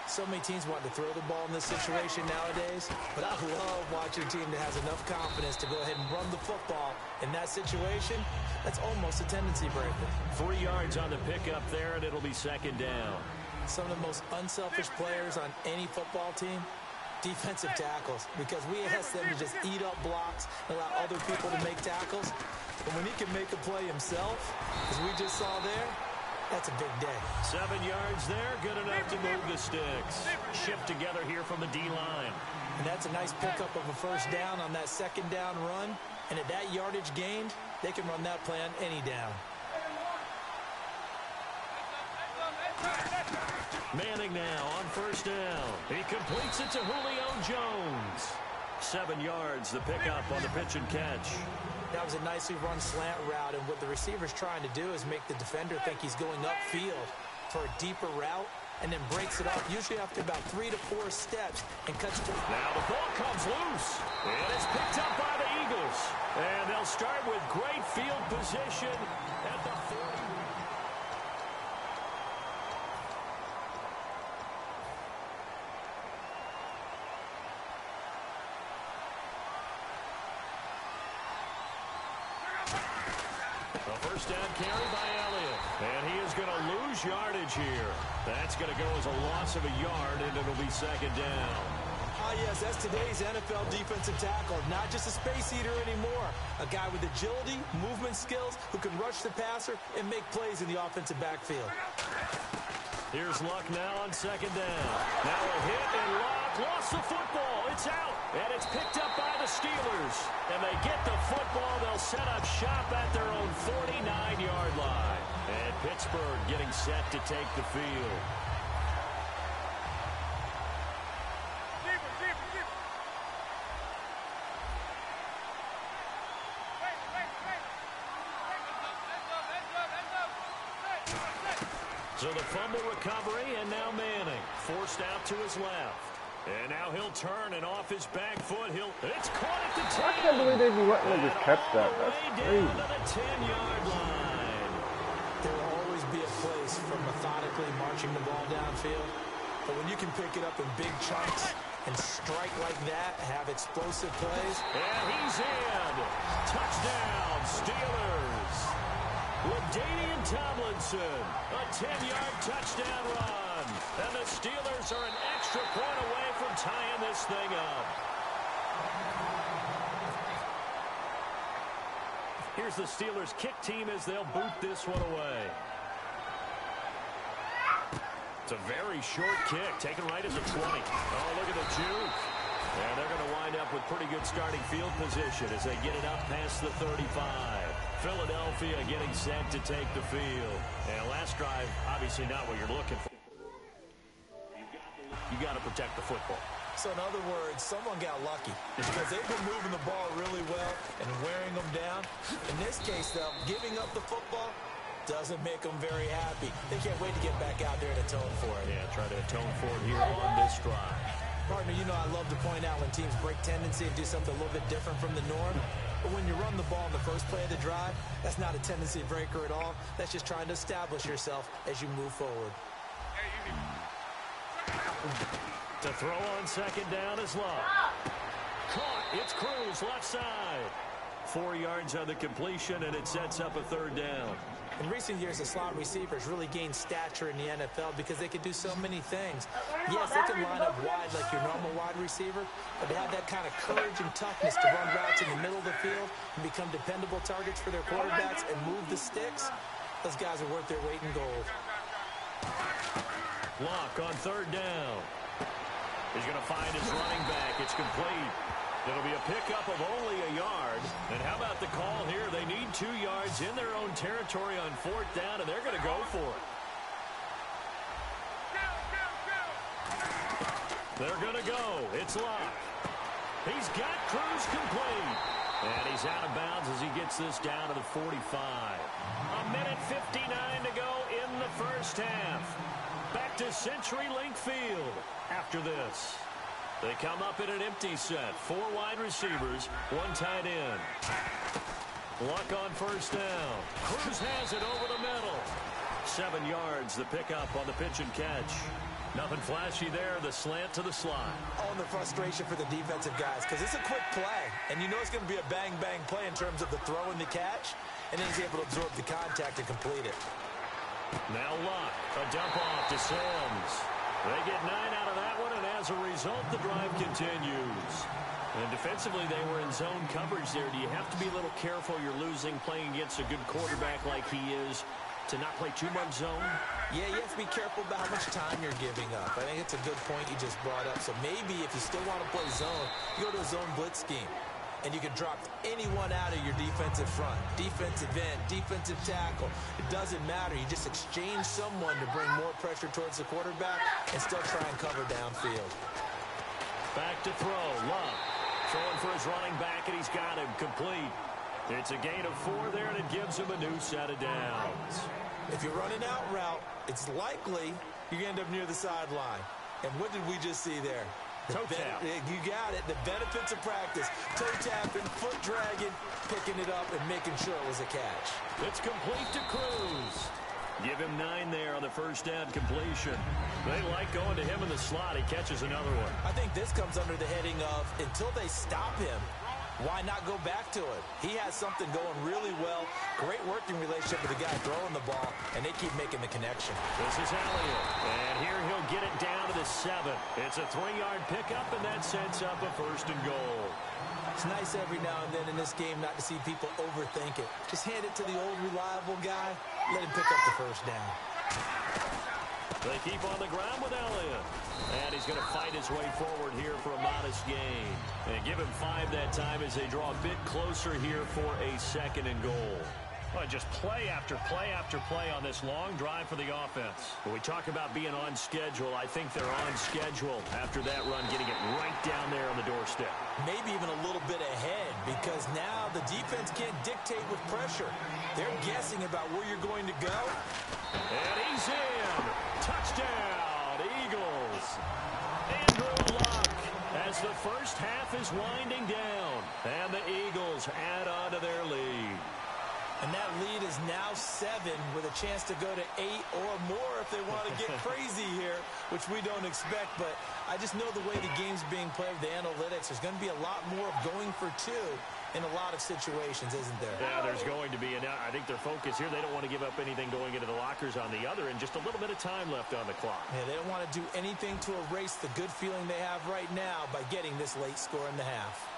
So many teams want to throw the ball in this situation nowadays, but I love watching a team that has enough confidence to go ahead and run the football. In that situation, that's almost a tendency breaker. 3 yards on the pickup there, and it'll be second down. Some of the most unselfish players on any football team, defensive tackles, because we ask them to just eat up blocks and allow other people to make tackles. But when he can make a play himself, as we just saw there, that's a big day. 7 yards there, good enough to move the sticks. Shift together here from the D-line. And that's a nice pickup of a first down on that second down run. And at that yardage gained, they can run that play on any down. Manning now on first down. He completes it to Julio Jones. 7 yards, the pickup on the pitch and catch. That was a nicely run slant route, and what the receiver's trying to do is make the defender think he's going upfield for a deeper route, and then breaks it off, usually after about 3 to 4 steps, and cuts to... Now the ball comes loose, and it's picked up by the Eagles. And they'll start with great field position at the 40. A first down carry by Elliott. And he is going to lose yardage here. That's going to go as a loss of a yard, and it'll be second down. Yes, that's today's NFL defensive tackle. Not just a space eater anymore. A guy with agility, movement skills, who can rush the passer and make plays in the offensive backfield. Here's Luck now on second down. Now a hit, and Luck lost the football. It's out, and it's picked up by the Steelers. And they get the football. They'll set up shop at their own 49-yard line. And Pittsburgh getting set to take the field. So the fumble recovery, and now Manning forced out to his left. And now he'll turn, and off his back foot, it's caught at the 10. I can't believe they'd be letting him just catch that. That's crazy. Down to the 10-yard line. There will always be a place for methodically marching the ball downfield. But when you can pick it up in big chunks and strike like that, have explosive plays. And he's in. Touchdown, Steelers. LaDainian Tomlinson, a 10-yard touchdown run. And the Steelers are an extra point away from tying this thing up. Here's the Steelers kick team as they'll boot this one away. It's a very short kick, taken right at the 20. Oh, look at the juke. And they're going to wind up with pretty good starting field position as they get it up past the 35. Philadelphia getting set to take the field. And last drive, obviously not what you're looking for. You got to protect the football. So in other words, someone got lucky because they've been moving the ball really well and wearing them down. In this case, though, giving up the football doesn't make them very happy. They can't wait to get back out there and atone for it. Yeah, try to atone for it here on this drive. Partner, you know I love to point out when teams break tendency and do something a little bit different from the norm. But when you run the ball in the first play of the drive, that's not a tendency breaker at all. That's just trying to establish yourself as you move forward. To throw on second down is Love. Caught. It's Cruz, left side. 4 yards on the completion, and it sets up a third down. In recent years, the slot receivers really gained stature in the NFL because they can do so many things. Yes, they can line up wide like your normal wide receiver, but they have that kind of courage and toughness to run routes in the middle of the field and become dependable targets for their quarterbacks and move the sticks. Those guys are worth their weight in gold. Lock on third down. He's going to find his running back. It's complete. It'll be a pickup of only a yard. And how about the call here? They need 2 yards in their own territory on fourth down, and they're going to go for it. They're going to go. It's Locke. He's got Cruz complete. And he's out of bounds as he gets this down to the 45. A minute 59 to go in the first half. Back to CenturyLink Field after this. They come up in an empty set. 4 wide receivers, 1 tight end. Luck on first down. Cruz has it over the middle. 7 yards, the pickup on the pitch and catch. Nothing flashy there, the slant to the slot. Oh, and the frustration for the defensive guys because it's a quick play. And you know it's going to be a bang-bang play in terms of the throw and the catch. And then he's able to absorb the contact and complete it. Now Luck, a dump off to Sims. They get 9 out of that one, and as a result, the drive continues. And defensively, they were in zone coverage there. Do you have to be a little careful? You're losing playing against a good quarterback like he is to not play too much zone? Yeah, you have to be careful about how much time you're giving up. I think it's a good point you just brought up. So maybe if you still want to play zone, you go to a zone blitz scheme. and you can drop anyone out of your defensive front. Defensive end, defensive tackle. It doesn't matter. You just exchange someone to bring more pressure towards the quarterback and still try and cover downfield. Back to throw. Love throwing for his running back, and he's got him complete. It's a gain of 4 there, and it gives him a new set of downs. If you're running out route, it's likely you're going to end up near the sideline. And what did we just see there? Toe tap. You got it. The benefits of practice. Toe tapping, foot dragging, picking it up, and making sure it was a catch. It's complete to Cruz. Give him 9 there on the first down completion. They like going to him in the slot. He catches another one. I think this comes under the heading of until they stop him, why not go back to it? He has something going really well. Great working relationship with the guy throwing the ball, and they keep making the connection. This is Elliott, and here he'll get it down to the 7. It's a 3-yard pickup, and that sets up a 1st and goal. It's nice every now and then in this game not to see people overthink it. Just hand it to the old reliable guy. Let him pick up the 1st down. They keep on the ground with Elliott. And he's going to fight his way forward here for a modest gain. And give him 5 that time as they draw a bit closer here for a 2nd and goal. Well, just play after play after play on this long drive for the offense. When we talk about being on schedule, I think they're on schedule after that run, getting it right down there on the doorstep. Maybe even a little bit ahead, because now the defense can't dictate with pressure. They're guessing about where you're going to go. And he's in. Touchdown, Eagles. Andrew Luck as the first half is winding down. And the Eagles add on to their lead. And that lead is now 7 with a chance to go to 8 or more if they want to get crazy here, which we don't expect. But I just know the way the game's being played with the analytics, there's going to be a lot more of going for 2 in a lot of situations, isn't there? Yeah, there's going to be. And I think their focus here, they don't want to give up anything going into the lockers on the other, and just a little bit of time left on the clock. Yeah, they don't want to do anything to erase the good feeling they have right now by getting this late score in the half.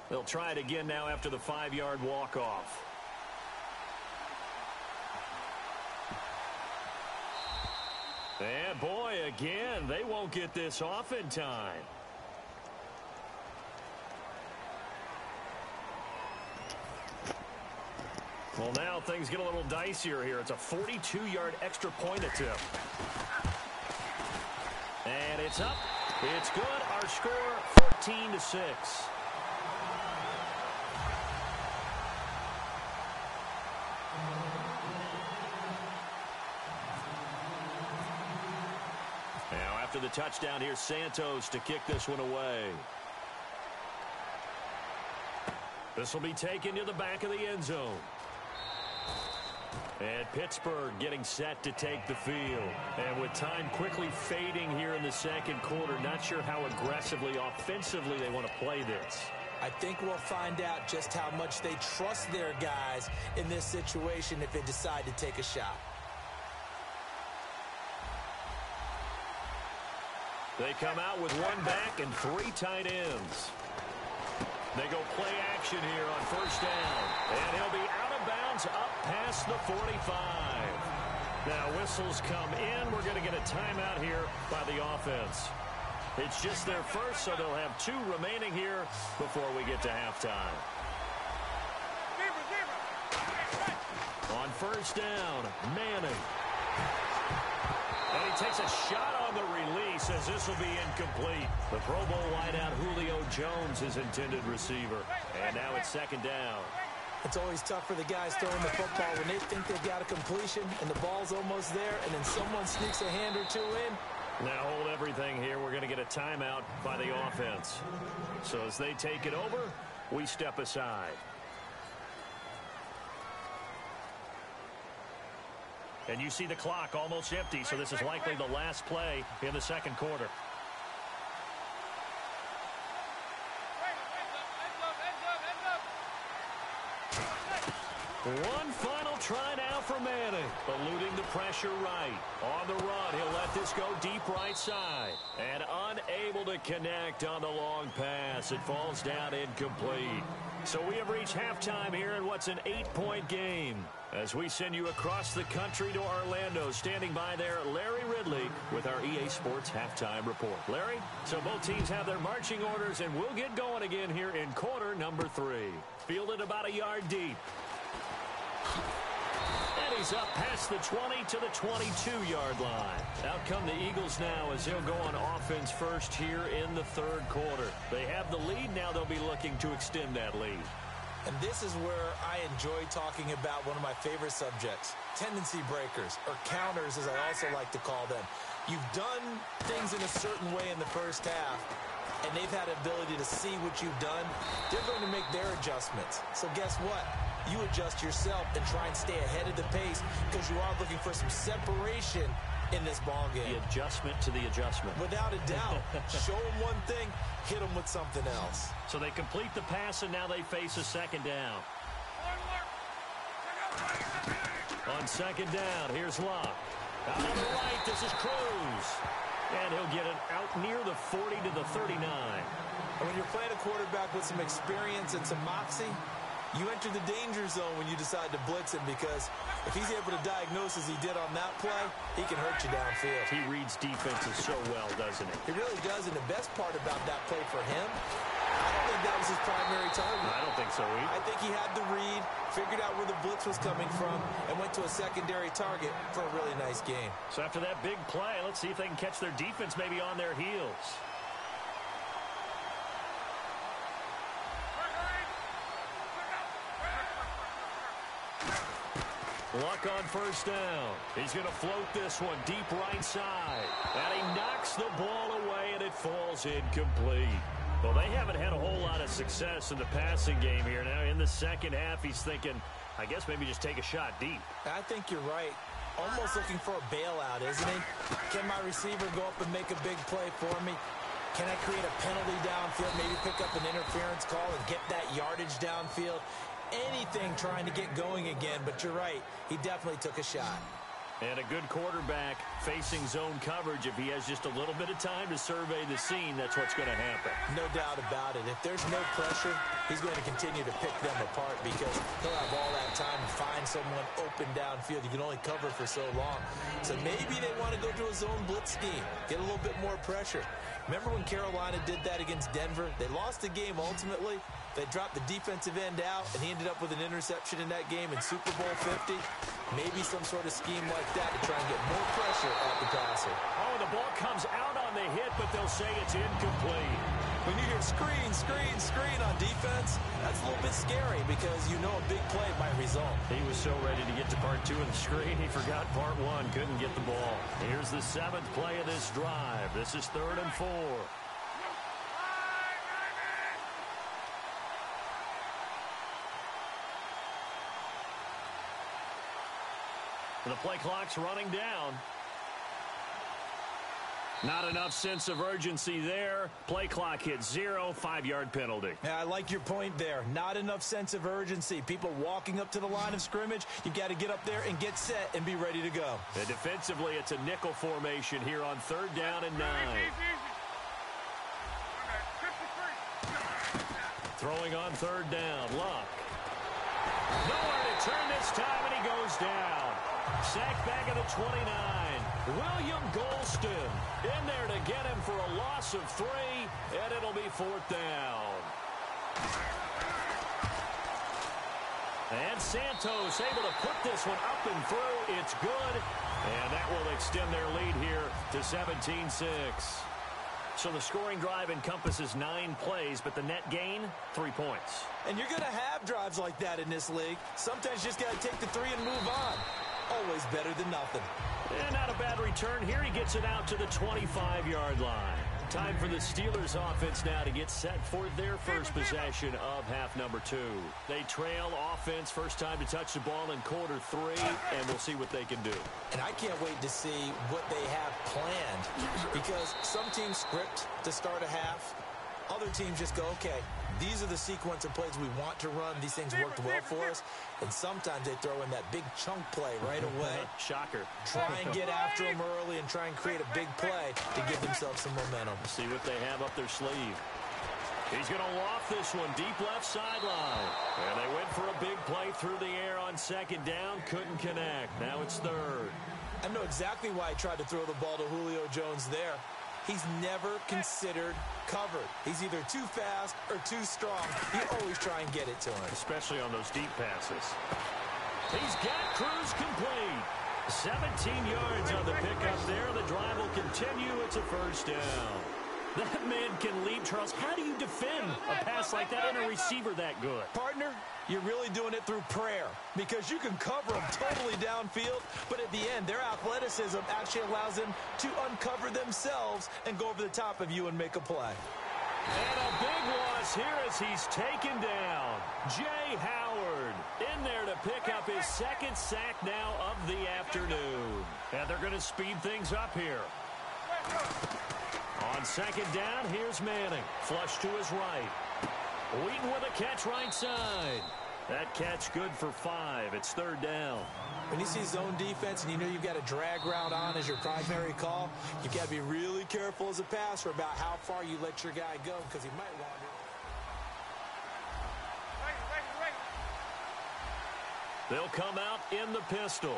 They'll try it again now after the 5-yard walk-off. And boy, again, they won't get this off in time. Well, now things get a little dicier here. It's a 42-yard extra point attempt. And it's up. It's good. Our score, 14-6. After the touchdown, here's Santos to kick this one away. This will be taken to the back of the end zone. And Pittsburgh getting set to take the field. And with time quickly fading here in the 2nd quarter, not sure how aggressively, offensively they want to play this. I think we'll find out just how much they trust their guys in this situation if they decide to take a shot. They come out with 1 back and 3 tight ends. They go play action here on 1st down. And he'll be out of bounds up past the 45. Now whistles come in. We're going to get a timeout here by the offense. It's just their first, so they'll have 2 remaining here before we get to halftime. On 1st down, Manning. And he takes a shot on the release as this will be incomplete. The Pro Bowl wideout Julio Jones is intended receiver. And now it's 2nd down. It's always tough for the guys throwing the football when they think they've got a completion and the ball's almost there, and then someone sneaks a hand or 2 in. Now hold everything here. We're going to get a timeout by the offense. So as they take it over, we step aside. And you see the clock almost empty, so this is likely the last play in the 2nd quarter. One final try now for Manning. Eluding the pressure right. On the run, he'll let this go deep right side. And unable to connect on the long pass. It falls down incomplete. So we have reached halftime here in what's an 8-point game. As we send you across the country to Orlando, standing by there, Larry Ridley with our EA Sports Halftime Report. Larry, so both teams have their marching orders, and we'll get going again here in quarter number 3. Fielded about a yard deep. And he's up past the 20 to the 22-yard line. Out come the Eagles now as they'll go on offense first here in the third quarter. They have the lead. Now they'll be looking to extend that lead. And this is where I enjoy talking about one of my favorite subjects, tendency breakers, or counters as I also like to call them. You've done things in a certain way in the first half, and they've had ability to see what you've done. They're going to make their adjustments. So guess what? You adjust yourself and try and stay ahead of the pace because you are looking for some separation in this ball game. The adjustment to the adjustment. Without a doubt. Show them one thing, hit them with something else. So they complete the pass, and now they face a second down. On second down, here's Locke. Out on the right, this is Cruz. And he'll get it out near the 40 to the 39. And when you're playing a quarterback with some experience and some moxie, you enter the danger zone when you decide to blitz him because if he's able to diagnose as he did on that play, he can hurt you downfield. He reads defenses so well, doesn't he? He really does, and the best part about that play for him, I don't think that was his primary target. I don't think so either. I think he had the read, figured out where the blitz was coming from, and went to a secondary target for a really nice game. So after that big play, let's see if they can catch their defense maybe on their heels. Luck on first down. He's going to float this one deep right side. And he knocks the ball away, and it falls incomplete. Well, they haven't had a whole lot of success in the passing game here. Now, in the second half, he's thinking, I guess maybe just take a shot deep. I think you're right. Almost looking for a bailout, isn't he? Can my receiver go up and make a big play for me? Can I create a penalty downfield, maybe pick up an interference call and get that yardage downfield? Anything trying to get going again, but you're right. He definitely took a shot. And a good quarterback facing zone coverage. If he has just a little bit of time to survey the scene, that's what's going to happen. No doubt about it. If there's no pressure, he's going to continue to pick them apart because he'll have all that time to find someone open downfield. You can only cover for so long. So maybe they want to go to a zone blitz scheme, get a little bit more pressure. Remember when Carolina did that against Denver? They lost the game ultimately. They dropped the defensive end out, and he ended up with an interception in that game in Super Bowl 50. Maybe some sort of scheme like that to try and get more pressure at the passer. Oh, the ball comes out on the hit, but they'll say it's incomplete. When you hear screen, screen, screen on defense, that's a little bit scary because you know a big play might result. He was so ready to get to part 2 of the screen, he forgot part 1, couldn't get the ball. Here's the 7th play of this drive. This is 3rd and 4. The play clock's running down. Not enough sense of urgency there. Play clock hits 0, 5-yard penalty. Yeah, I like your point there. Not enough sense of urgency. People walking up to the line of scrimmage, you've got to get up there and get set and be ready to go. And defensively, it's a nickel formation here on 3rd down and 9. Throwing on 3rd down, Luck. Nowhere to turn this time, and he goes down. Sacked back at the 29. William Golston in there to get him for a loss of 3, and it'll be 4th down. And Santos able to put this one up and through. It's good, and that will extend their lead here to 17-6. So the scoring drive encompasses 9 plays, but the net gain, 3 points. And you're going to have drives like that in this league. Sometimes you just got to take the 3 and move on. Always better than nothing. And not a bad return here. He gets it out to the 25-yard line. Time for the Steelers offense now to get set for their first possession of half number 2. They trail offense, first time to touch the ball in quarter 3, and we'll see what they can do. And I can't wait to see what they have planned because some teams script to start a half. Other teams just go, okay, These are the sequence of plays we want to run. These things worked well for us. And sometimes they throw in that big chunk play right away. Shocker. Try and get after them early and try and create a big play to give themselves some momentum. See what they have up their sleeve. He's going to loft this one deep left sideline. And they went for a big play through the air on second down. Couldn't connect. Now it's third. I know exactly why I tried to throw the ball to Julio Jones there. He's never considered covered. He's either too fast or too strong. You always try and get it to him. Especially on those deep passes. He's got Cruz complete. 17 yards on the pickup there. The drive will continue. It's a first down. That man can leap, Charles. How do you defend a pass like that and a receiver that good? Partner, you're really doing it through prayer because you can cover them totally downfield, but at the end, their athleticism actually allows them to uncover themselves and go over the top of you and make a play. And a big loss here as he's taken down. Jay Howard in there to pick up his second sack now of the afternoon. And they're going to speed things up here. On second down, here's Manning. Flush to his right. Wheaton with a catch right side. That catch good for 5. It's third down. When you see zone defense and you know you've got a drag route on as your primary call, you've got to be really careful as a passer about how far you let your guy go because he might wander. They'll come out in the pistol.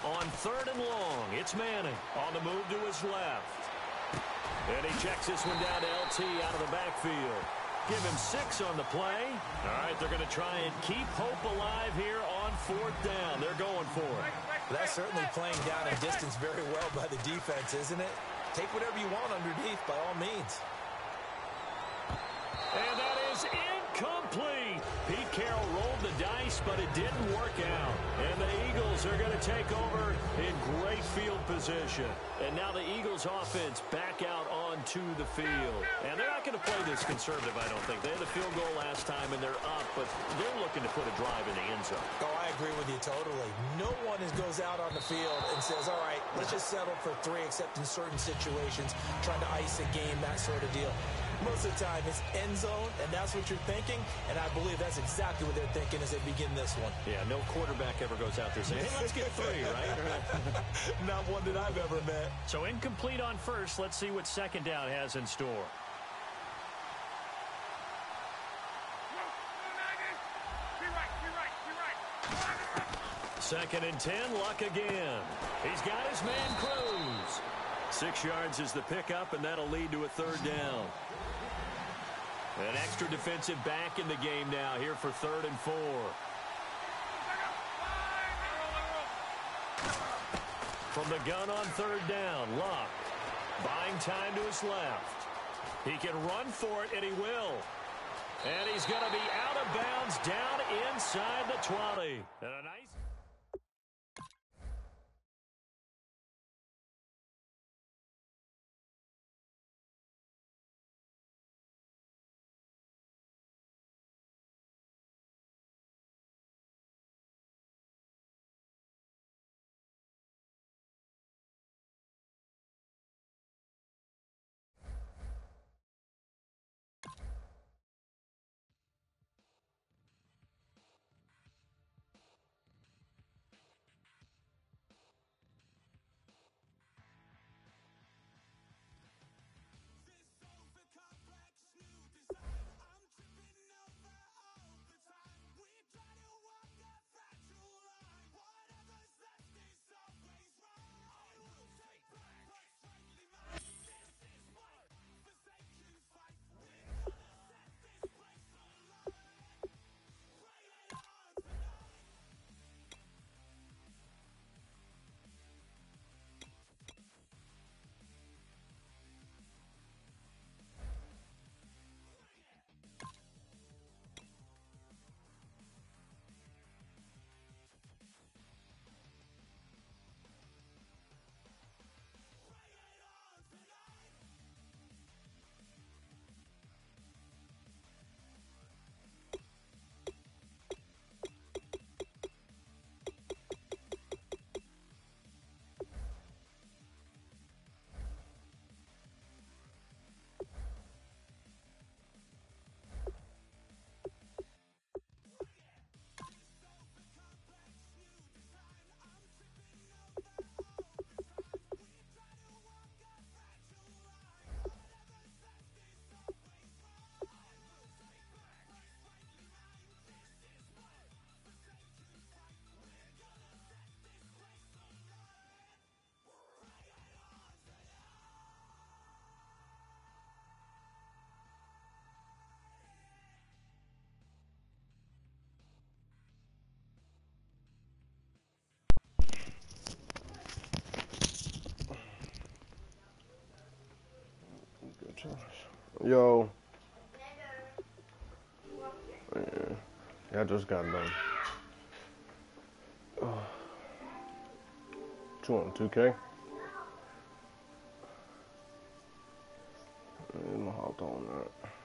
On third and long, it's Manning on the move to his left. And he checks this one down to LT out of the backfield. Give him 6 on the play. All right, they're going to try and keep hope alive here on fourth down. They're going for it. That's certainly playing down in distance very well by the defense, isn't it? Take whatever you want underneath by all means. And that is incomplete. Pete Carroll rolled the dice, but it didn't work out. And the Eagles are going to take over in great field position. And now the Eagles offense back out onto the field. And they're not going to play this conservative, I don't think. They had a field goal last time, and they're up, but they're looking to put a drive in the end zone. Oh, I agree with you totally. No one goes out on the field and says, all right, let's just settle for 3, except in certain situations, trying to ice a game, that sort of deal. Most of the time, it's end zone, and that's what you're thinking, and I believe that's exactly what they're thinking as they begin this one. Yeah, no quarterback ever goes out there saying, hey, let's get 3, right? Not one that I've ever met. So incomplete on first. Let's see what second down has in store. Second and 10, Luck again. He's got his man Cruz. 6 yards is the pickup, and that'll lead to a third down. An extra defensive back in the game now here for 3rd and 4. From the gun on third down, Luck buying time to his left. He can run for it, and he will. And he's going to be out of bounds down inside the 20. And a nice... Yo. Yeah, I just got done. 2K. I'm gonna hop on that.